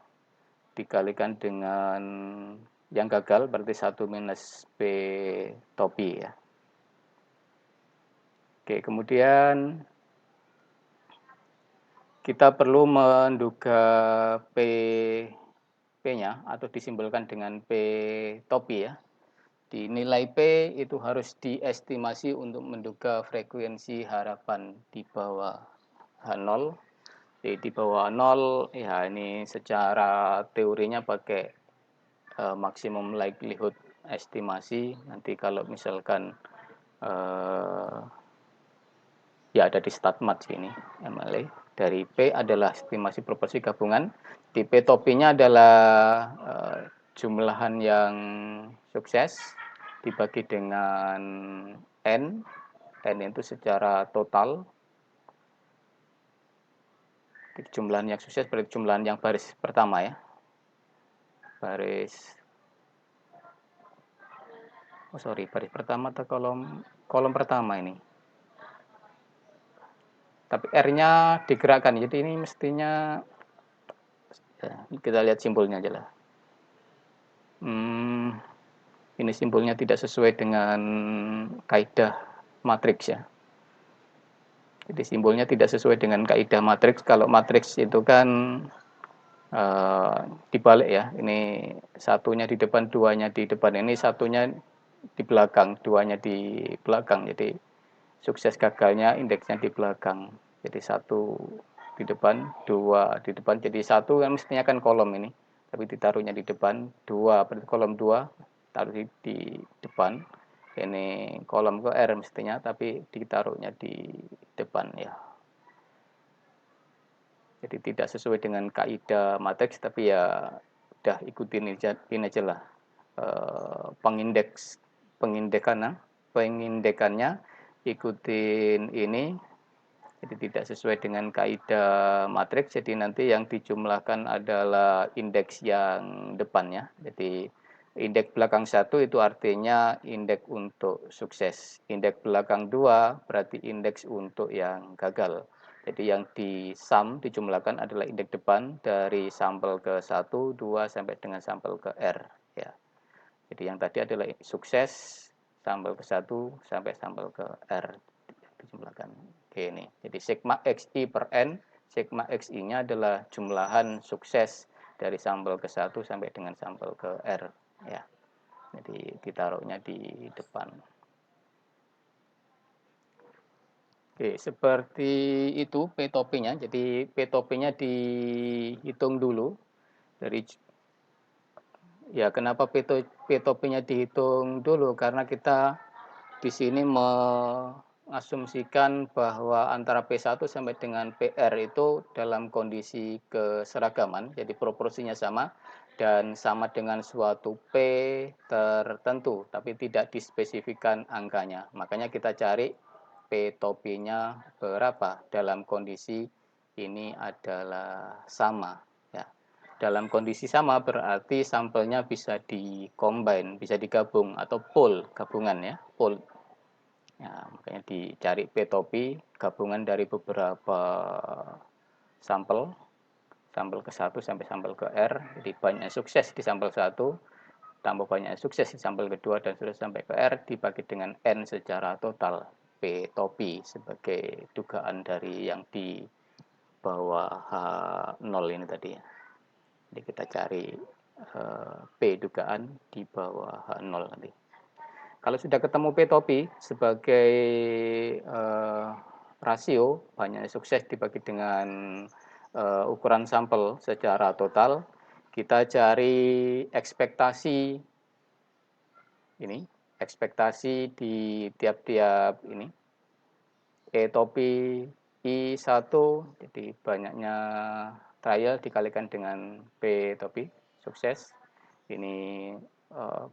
dikalikan dengan yang gagal berarti 1 minus P topi ya. Oke, kemudian kita perlu menduga P-nya atau disimbolkan dengan P topi ya. Di nilai P itu harus diestimasi untuk menduga frekuensi harapan di bawah H0. Di bawah 0 ya ini secara teorinya pakai maksimum likelihood estimasi. Nanti kalau misalkan ya ada di StatMat sini MLA dari P adalah estimasi proporsi gabungan, di P topinya adalah jumlahan yang sukses dibagi dengan N itu secara total. Jumlahan yang sukses berarti jumlahan yang baris pertama ya, baris pertama atau kolom pertama ini. Tapi R-nya digerakkan, jadi ini mestinya ya, kita lihat simbolnya aja lah. Ini simbolnya tidak sesuai dengan kaidah matriks ya. Jadi simbolnya tidak sesuai dengan kaidah matriks. Kalau matriks itu kan dibalik ya. Ini satunya di depan, duanya di depan. Ini satunya di belakang, duanya di belakang. Jadi sukses gagalnya indeksnya di belakang. Jadi 1 di depan, 2 di depan. Jadi 1 kan mestinya kan kolom ini, tapi ditaruhnya di depan. 2 berarti kolom 2 taruh di depan. Ini kolom ke R mestinya, tapi ditaruhnya di depan ya. Jadi tidak sesuai dengan kaidah matriks, tapi ya udah ikutin aja lah. Pengindekannya ikutin ini. Jadi tidak sesuai dengan kaidah matriks. Jadi nanti yang dijumlahkan adalah indeks yang depannya. Jadi indeks belakang 1 itu artinya indeks untuk sukses. Indeks belakang 2 berarti indeks untuk yang gagal. Jadi yang dijumlahkan adalah indeks depan dari sampel ke 1, 2 sampai dengan sampel ke R ya. Jadi yang tadi adalah sukses sampel ke 1 sampai sampel ke R dijumlahkan. Oke ini. Jadi sigma XI per N, sigma XI-nya adalah jumlahan sukses dari sampel ke 1 sampai dengan sampel ke R ya. Jadi ditaruhnya di depan. Oke, seperti itu P-topinya. Jadi P-topinya dihitung dulu dari ya kenapa P-topinya dihitung dulu karena kita di sini mengasumsikan bahwa antara P1 sampai dengan PR itu dalam kondisi keseragaman, jadi proporsinya sama dan sama dengan suatu P tertentu, tapi tidak dispesifikan angkanya. Makanya kita cari P-topinya berapa dalam kondisi ini adalah sama. Ya. Dalam kondisi sama berarti sampelnya bisa di-combine, bisa digabung atau pool, gabungan ya, pool. Ya, makanya dicari P-topi gabungan dari beberapa sampel ke 1 sampai sampel ke R. Jadi banyak sukses di sampel 1, tambah banyak sukses di sampel kedua dan seterusnya sampai ke R dibagi dengan N secara total. P-topi sebagai dugaan dari yang di bawah H0 ini tadi ya. Jadi kita cari P dugaan di bawah H0 nanti. Kalau sudah ketemu P-topi sebagai rasio banyak sukses dibagi dengan ukuran sampel secara total, kita cari ekspektasi ini, ekspektasi di tiap-tiap ini. P-topi I1, jadi banyaknya trial dikalikan dengan P-topi, sukses. Ini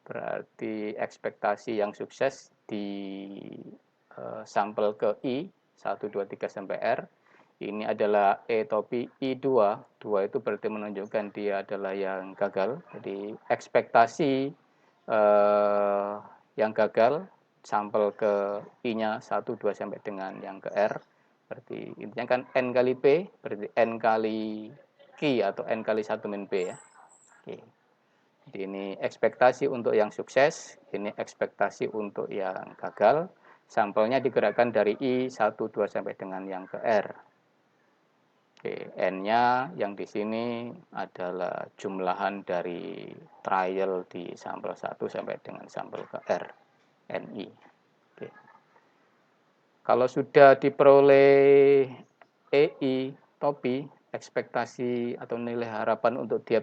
berarti ekspektasi yang sukses di sampel ke I, 1, 2, 3 sampai R. Ini adalah E-topi I2, 2 itu berarti menunjukkan dia adalah yang gagal. Jadi ekspektasi yang gagal sampel ke I-nya 1, 2 sampai dengan yang ke R. Berarti intinya kan N kali P, berarti N kali Q atau N kali 1 min P ya. Oke. Jadi ini ekspektasi untuk yang sukses, ini ekspektasi untuk yang gagal. Sampelnya digerakkan dari I 1, 2 sampai dengan yang ke R. Oke, N-nya yang di sini adalah jumlahan dari trial di sampel 1 sampai dengan sampel ke R. NI. Oke. Kalau sudah diperoleh EI, topi, ekspektasi atau nilai harapan untuk di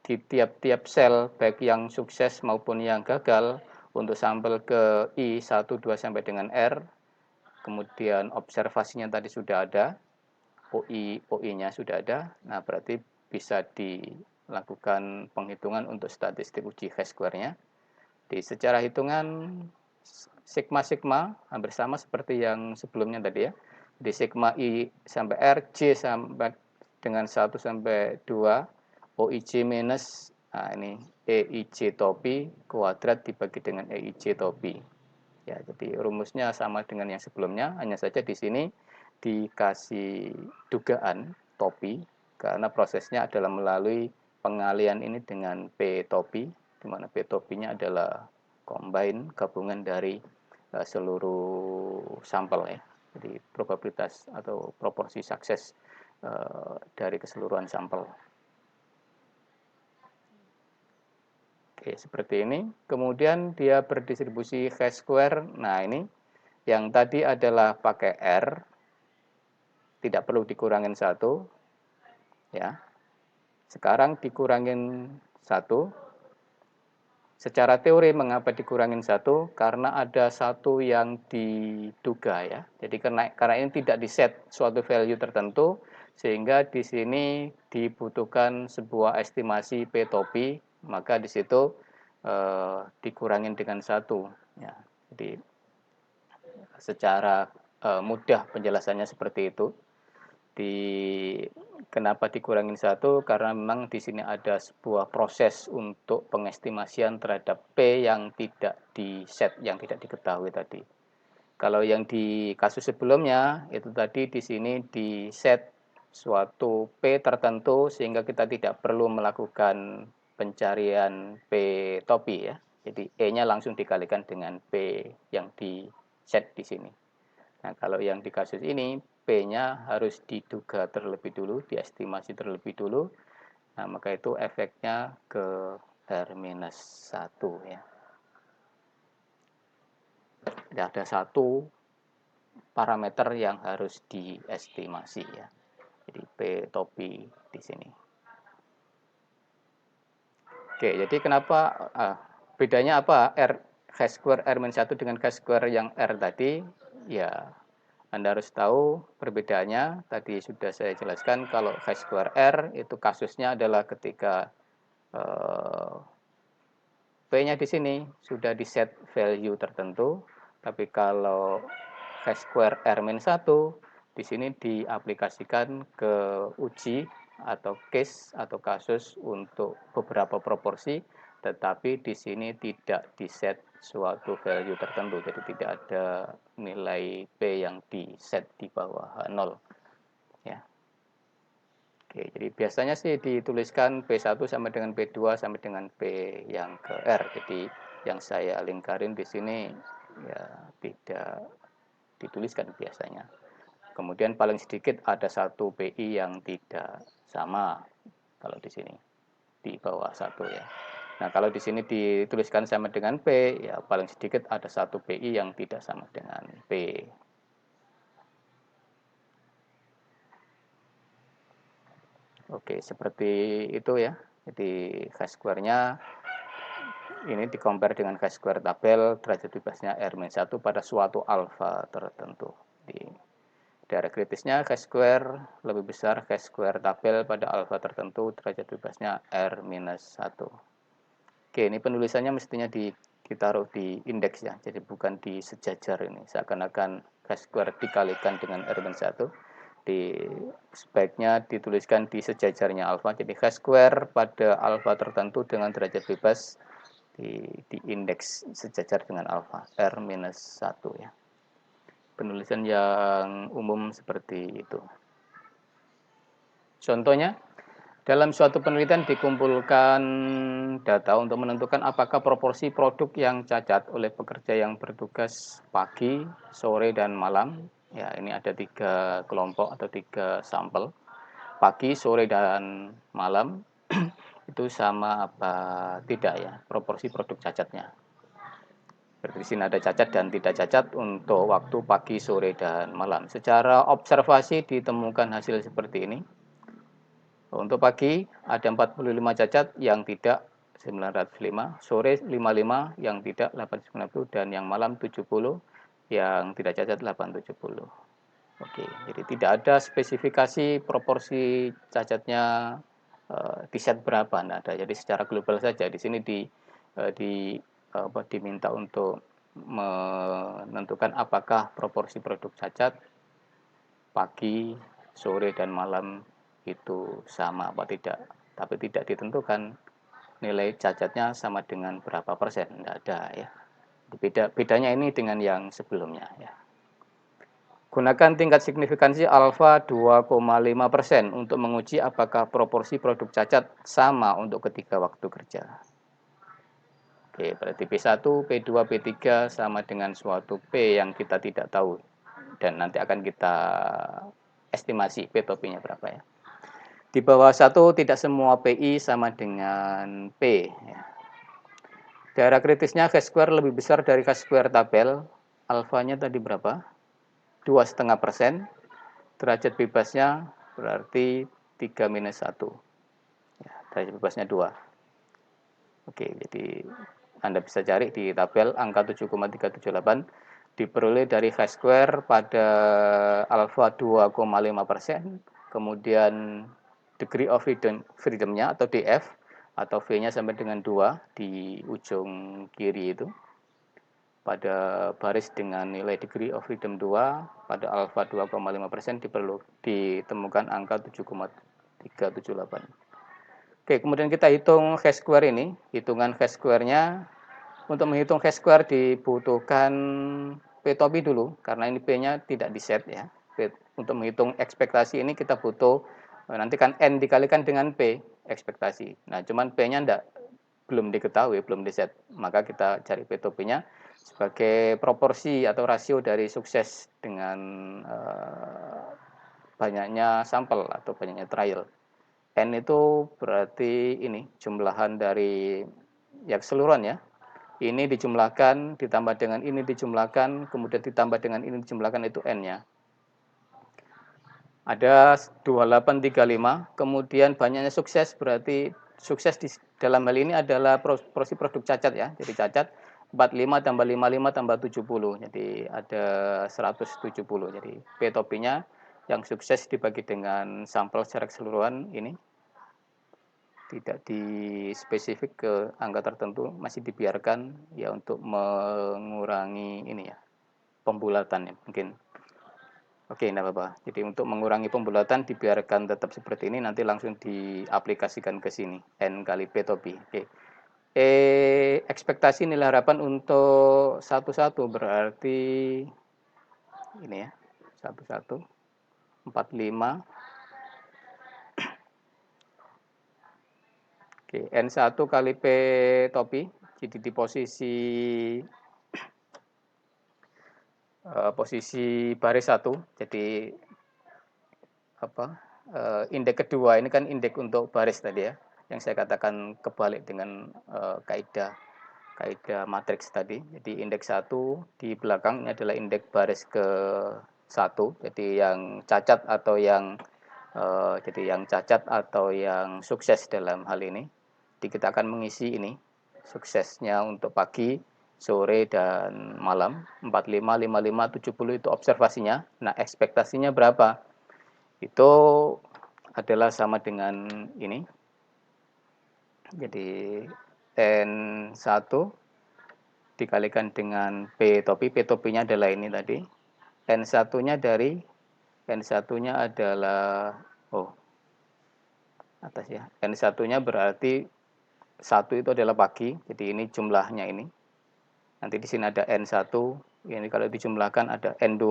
tiap-tiap sel, baik yang sukses maupun yang gagal, untuk sampel ke I 1, 2 sampai dengan R, kemudian observasinya tadi sudah ada, OI-nya sudah ada, nah berarti bisa dilakukan penghitungan untuk statistik uji H-square-nya. Secara hitungan sigma hampir sama seperti yang sebelumnya tadi ya. Di sigma I sampai R, J sampai dengan 1 sampai 2, OIJ minus, nah ini EIJ topi kuadrat dibagi dengan EIJ topi. Ya, jadi rumusnya sama dengan yang sebelumnya, hanya saja di sini dikasih dugaan topi, karena prosesnya adalah melalui pengalian ini dengan P topi, di mana P topinya adalah combine, gabungan dari seluruh sampel ya. Jadi probabilitas atau proporsi sukses dari keseluruhan sampel. Oke, seperti ini. Kemudian dia berdistribusi chi-square. Nah, ini yang tadi adalah pakai R, tidak perlu dikurangin 1, ya. Sekarang dikurangin 1. Secara teori mengapa dikurangin 1? Karena ada 1 yang diduga, ya. Jadi karena ini tidak di-set suatu value tertentu, sehingga di sini dibutuhkan sebuah estimasi P topi, maka di situ dikurangin dengan 1, ya. Jadi secara mudah penjelasannya seperti itu. Kenapa dikurangin 1? Karena memang di sini ada sebuah proses untuk pengestimasian terhadap P yang tidak di-set, yang tidak diketahui tadi. Kalau yang di kasus sebelumnya itu tadi di sini di-set suatu P tertentu sehingga kita tidak perlu melakukan pencarian P topi, ya. Jadi E-nya langsung dikalikan dengan P yang di-set di sini. Nah, kalau yang di kasus ini P-nya harus diduga terlebih dulu, diestimasi terlebih dulu. Nah, maka itu efeknya ke R-1, ya. Jadi ada 1 parameter yang harus diestimasi, ya. Jadi P topi di sini. Oke, jadi kenapa bedanya apa chi-square R-1 dengan chi-square yang R tadi? Ya, Anda harus tahu perbedaannya. Tadi sudah saya jelaskan kalau chi-square R itu kasusnya adalah ketika P-nya di sini sudah di-set value tertentu, tapi kalau chi-square R-1 di sini diaplikasikan ke uji atau case atau kasus untuk beberapa proporsi, tetapi di sini tidak di-set suatu value tertentu, jadi tidak ada nilai P yang di-set di bawah 0, ya. Oke, jadi biasanya sih dituliskan P1 sama dengan P2 sama dengan P yang ke R. Jadi yang saya lingkarin di sini ya tidak dituliskan biasanya. Kemudian paling sedikit ada 1 PI yang tidak sama kalau di sini di bawah 1, ya. Nah, kalau di sini dituliskan sama dengan P, ya paling sedikit ada 1 PI yang tidak sama dengan P. Oke, seperti itu, ya. Jadi chi-square-nya ini di-compare dengan chi-square tabel derajat bebasnya R-1 pada suatu alfa tertentu. Di daerah kritisnya chi-square lebih besar chi-square tabel pada alfa tertentu derajat bebasnya R-1. Oke, ini penulisannya mestinya ditaruh di indeks, ya. Jadi bukan di sejajar ini. Seakan-akan chi-square dikalikan dengan R-1. Sebaiknya dituliskan di sejajarnya alfa. Jadi chi-square pada alfa tertentu dengan derajat bebas di indeks sejajar dengan alfa R-1, ya. Penulisan yang umum seperti itu. Contohnya, dalam suatu penelitian dikumpulkan data untuk menentukan apakah proporsi produk yang cacat oleh pekerja yang bertugas pagi, sore, dan malam. Ya, ini ada 3 kelompok atau 3 sampel. Pagi, sore, dan malam itu sama apa tidak, ya, proporsi produk cacatnya. Berarti di sini ada cacat dan tidak cacat untuk waktu pagi, sore, dan malam. Secara observasi ditemukan hasil seperti ini. Untuk pagi ada 45 cacat, yang tidak 905, sore 55, yang tidak 890, dan yang malam 70, yang tidak cacat 870. Oke, jadi tidak ada spesifikasi proporsi cacatnya di set berapa, nah ada. Jadi secara global saja di sini diminta untuk menentukan apakah proporsi produk cacat pagi, sore, dan malam itu sama apa tidak. Tapi tidak ditentukan nilai cacatnya sama dengan berapa persen, tidak ada, ya. Bedanya ini dengan yang sebelumnya, ya. Gunakan tingkat signifikansi alfa 2,5% untuk menguji apakah proporsi produk cacat sama untuk ketiga waktu kerja. Oke, berarti P1, P2, P3 sama dengan suatu P yang kita tidak tahu. Dan nanti akan kita estimasi P topinya berapa, ya. Di bawah 1 tidak semua PI sama dengan P, ya. Daerah kritisnya chi-square lebih besar dari chi-square tabel. Alfanya tadi berapa? 2,5%. Derajat bebasnya berarti 3 minus 1. Ya, derajat bebasnya 2. Oke, jadi Anda bisa cari di tabel angka 7,378 diperoleh dari chi-square pada alfa 2,5%, kemudian degree of freedom-nya atau DF atau V-nya sampai dengan 2 di ujung kiri itu. Pada baris dengan nilai degree of freedom 2 pada alfa 2,5% ditemukan angka 7,378. Oke, kemudian kita hitung chi-square ini. Hitungan chi-square-nya, untuk menghitung chi-square dibutuhkan P-topi dulu, karena ini P-nya tidak di-set ya. Untuk menghitung ekspektasi ini kita butuh, nanti kan N dikalikan dengan P, ekspektasi. Nah, cuman P-nya belum diketahui, belum di-set. Maka kita cari P-topinya sebagai proporsi atau rasio dari sukses dengan banyaknya sampel atau banyaknya trial. N itu berarti ini jumlahan dari ya keseluruhan ya. Ini dijumlahkan, ditambah dengan ini dijumlahkan, kemudian ditambah dengan ini dijumlahkan, itu N-nya. Ada 2835, kemudian banyaknya sukses berarti sukses di dalam hal ini adalah porsi produk cacat ya. Jadi cacat 45 tambah 55 tambah 70. Jadi ada 170. Jadi P-topinya yang sukses dibagi dengan sampel secara keseluruhan ini tidak dispesifik ke angka tertentu, masih dibiarkan ya untuk mengurangi ini ya, pembulatan ya mungkin. Oke, enggak apa-apa. Jadi untuk mengurangi pembulatan dibiarkan tetap seperti ini, nanti langsung diaplikasikan ke sini, N kali P-topi. Oke. Ekspektasi nilai harapan untuk 11 berarti ini ya, 11 45. Oke, N1 kali P-topi, jadi di posisi baris 1, jadi indeks kedua ini kan indeks untuk baris tadi ya, yang saya katakan kebalik dengan kaidah matriks tadi. Jadi indeks 1 di belakang ini adalah indeks baris ke 1, jadi yang cacat atau yang yang sukses dalam hal ini. Jadi kita akan mengisi ini suksesnya untuk pagi, sore, dan malam. 45, 55, 70 itu observasinya. Nah, ekspektasinya berapa? Itu adalah sama dengan ini. Jadi N1 dikalikan dengan P-topi. P-topinya adalah ini tadi. N1-nya adalah atas ya. N1-nya berarti 1 itu adalah pagi, jadi ini jumlahnya ini. Nanti di sini ada N1, ini kalau dijumlahkan ada N2,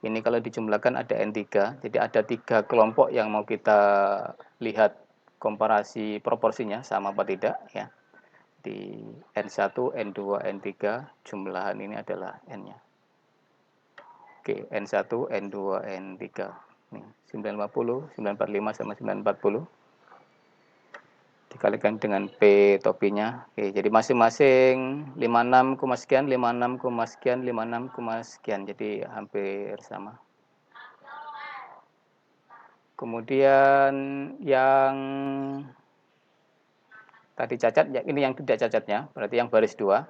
ini kalau dijumlahkan ada N3. Jadi ada 3 kelompok yang mau kita lihat komparasi proporsinya sama apa tidak ya. Di N1, N2, N3 jumlahan ini adalah N-nya. Oke, N1, N2, N3. Nih, 950, 945 sama 940. Dikalikan dengan P-topinya. Oke, jadi masing-masing 56, sekian, 56, sekian, 56, sekian. Jadi hampir sama. Kemudian yang tadi cacat, ya ini yang tidak cacatnya, berarti yang baris 2.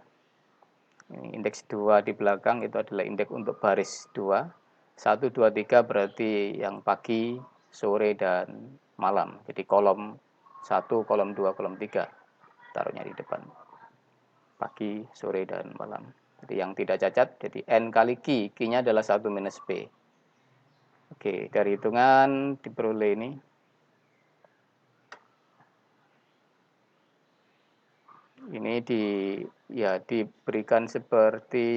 Ini indeks 2 di belakang itu adalah indeks untuk baris 2. 1, 2, 3 berarti yang pagi, sore, dan malam. Jadi kolom 1, kolom 2, kolom 3 taruhnya di depan, pagi, sore, dan malam. Jadi yang tidak cacat, jadi N kali Q, Q-nya adalah 1 minus P. Oke, dari hitungan diperoleh ini. Ini diberikan seperti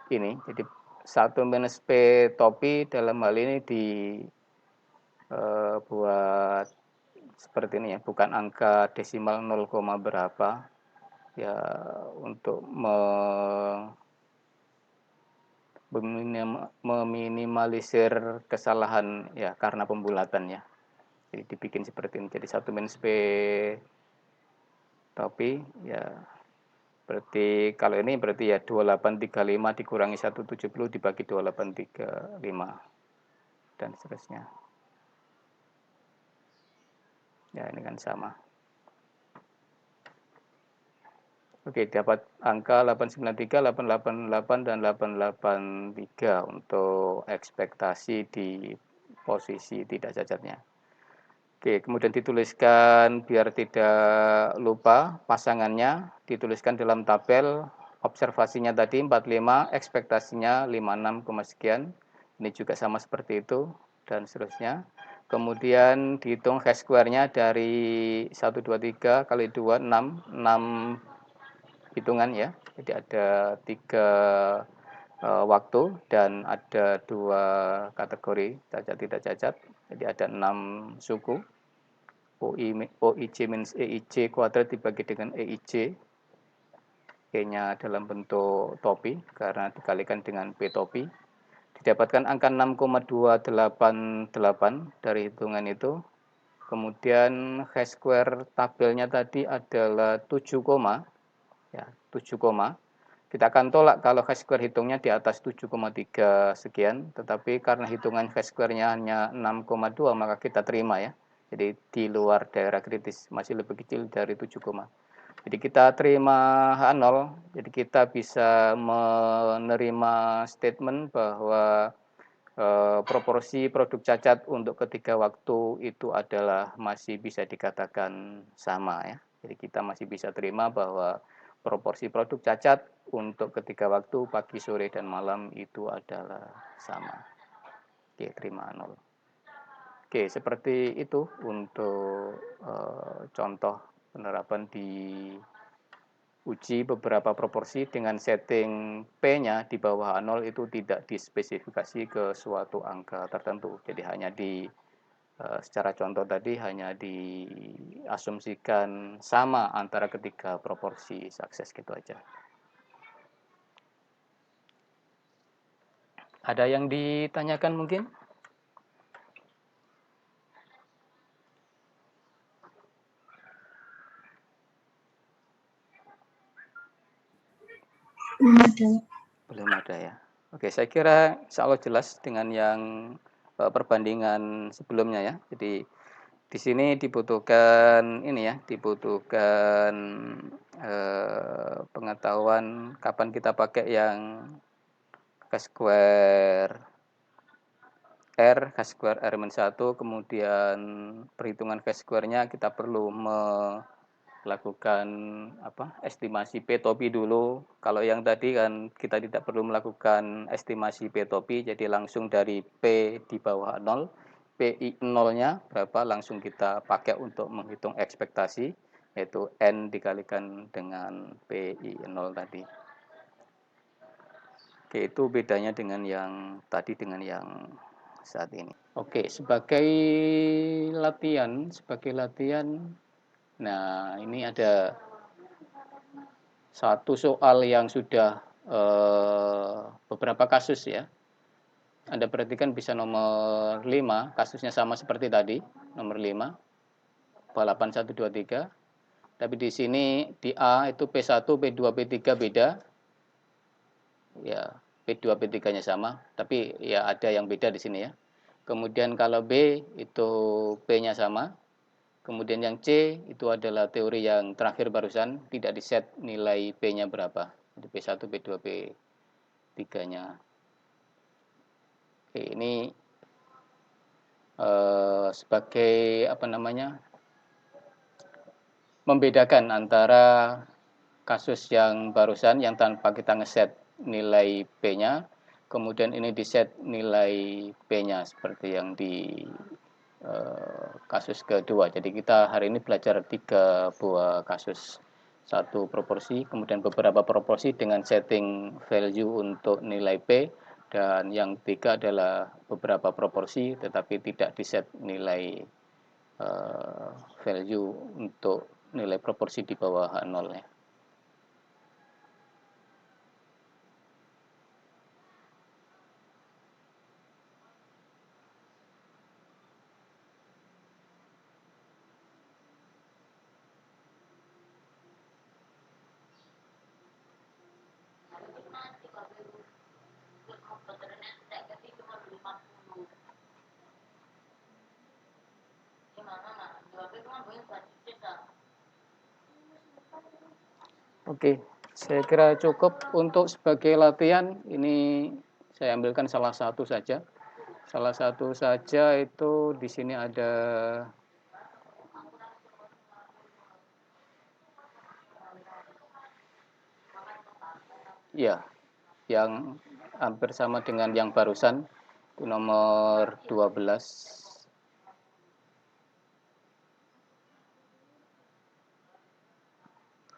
ini, jadi 1 minus P-topi dalam hal ini buat seperti ini ya, bukan angka desimal 0, berapa ya, untuk meminimalisir kesalahan ya karena pembulatannya. Jadi dibikin seperti ini, jadi 1 minus P topi ya Berarti kalau ini berarti ya 2835 dikurangi 170 dibagi 2835 dan seterusnya. Ya, ini kan sama. Oke, dapat angka 893, 888 dan 883 untuk ekspektasi di posisi tidak cacatnya. Oke, kemudian dituliskan biar tidak lupa pasangannya, dituliskan dalam tabel observasinya tadi 45, ekspektasinya 56, sekian. Ini juga sama seperti itu dan seterusnya. Kemudian dihitung hash square-nya dari 1 2 3 kali 2 6 hitungan ya. Jadi ada 3 waktu dan ada 2 kategori cacat tidak cacat. Jadi ada 6 suku. OIC minus EIC kuadrat dibagi dengan EIC. E-nya dalam bentuk topi karena dikalikan dengan P topi. Didapatkan angka 6,288 dari hitungan itu. Kemudian hash square tabelnya tadi adalah 7, ya, 7, kita akan tolak kalau hash square hitungnya di atas 7,3 sekian, tetapi karena hitungan hash square-nya hanya 6,2 maka kita terima ya. Jadi di luar daerah kritis, masih lebih kecil dari 7, jadi kita terima H0, jadi kita bisa menerima statement bahwa proporsi produk cacat untuk ketiga waktu itu adalah masih bisa dikatakan sama ya. Jadi kita masih bisa terima bahwa proporsi produk cacat untuk ketiga waktu pagi, sore, dan malam itu adalah sama. Oke, terima 0. Oke, seperti itu untuk contoh penerapan di uji beberapa proporsi dengan setting P-nya di bawah 0 itu tidak dispesifikasi ke suatu angka tertentu. Jadi hanya secara contoh tadi hanya diasumsikan sama antara ketiga proporsi sukses gitu aja. Ada yang ditanyakan mungkin? Belum ada ya. Oke, saya kira insya Allah jelas dengan yang perbandingan sebelumnya ya. Jadi di sini dibutuhkan ini ya, dibutuhkan pengetahuan kapan kita pakai yang hash square R, hash square R-1, kemudian perhitungan hash square-nya kita perlu melakukan estimasi P topi dulu. Kalau yang tadi kan kita tidak perlu melakukan estimasi P topi, jadi langsung dari P di bawah 0, PI 0-nya berapa langsung kita pakai untuk menghitung ekspektasi, yaitu N dikalikan dengan PI 0 tadi. Oke, itu bedanya dengan yang tadi dengan yang saat ini. Oke, sebagai latihan, nah, ini ada satu soal yang sudah beberapa kasus ya. Anda perhatikan bisa nomor 5, kasusnya sama seperti tadi, nomor 5, 8123. Tapi di sini di A itu P1, P2, P3 beda. Ya, P2, P3-nya sama, tapi ya ada yang beda di sini ya. Kemudian kalau B itu P-nya sama. Kemudian yang C itu adalah teori yang terakhir barusan, tidak diset nilai P-nya berapa. Jadi P1, P2, P3-nya. Oke, ini sebagai membedakan antara kasus yang barusan yang tanpa kita ngeset nilai P-nya, kemudian ini diset nilai P-nya seperti yang di kasus kedua. Jadi kita hari ini belajar 3 buah kasus, 1 proporsi, kemudian beberapa proporsi dengan setting value untuk nilai P, dan yang ketiga adalah beberapa proporsi tetapi tidak diset nilai value untuk nilai proporsi di bawah 0 ya. Oke, saya kira cukup untuk sebagai latihan. Ini saya ambilkan salah satu saja. Salah satu saja itu di sini ada ya, yang hampir sama dengan yang barusan, itu nomor 12.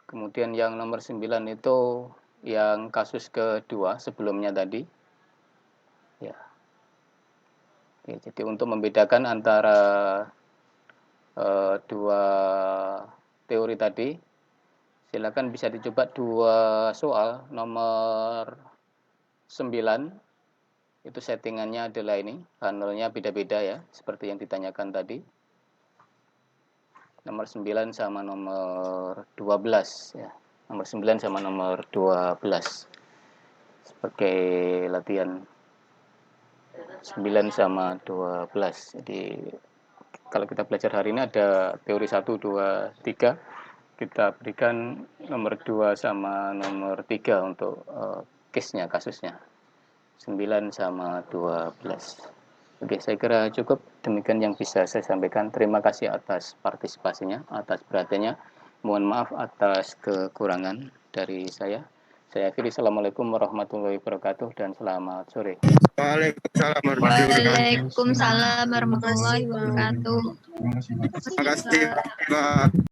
Kemudian yang nomor 9 itu yang kasus kedua sebelumnya tadi. Ya. Oke, jadi untuk membedakan antara dua teori tadi, silakan bisa dicoba dua soal. Nomor 9 itu settingannya adalah ini, panelnya beda-beda ya, seperti yang ditanyakan tadi. Nomor 9 sama nomor 12 ya. Nomor 9 sama nomor 12 sebagai latihan 9 sama 12. Jadi kalau kita belajar hari ini ada teori 1, 2, 3. Kita berikan nomor 2 sama nomor 3 untuk case-nya, kasusnya. 9 sama 12. Oke, saya kira cukup. Demikian yang bisa saya sampaikan. Terima kasih atas partisipasinya, atas perhatiannya. Mohon maaf atas kekurangan dari saya. Saya akhiri. Assalamualaikum warahmatullahi wabarakatuh dan selamat sore. Waalaikumsalam warahmatullahi wabarakatuh. Waalaikumsalam warahmatullahi wabarakatuh. Terima kasih, Pak. Terima kasih, Pak.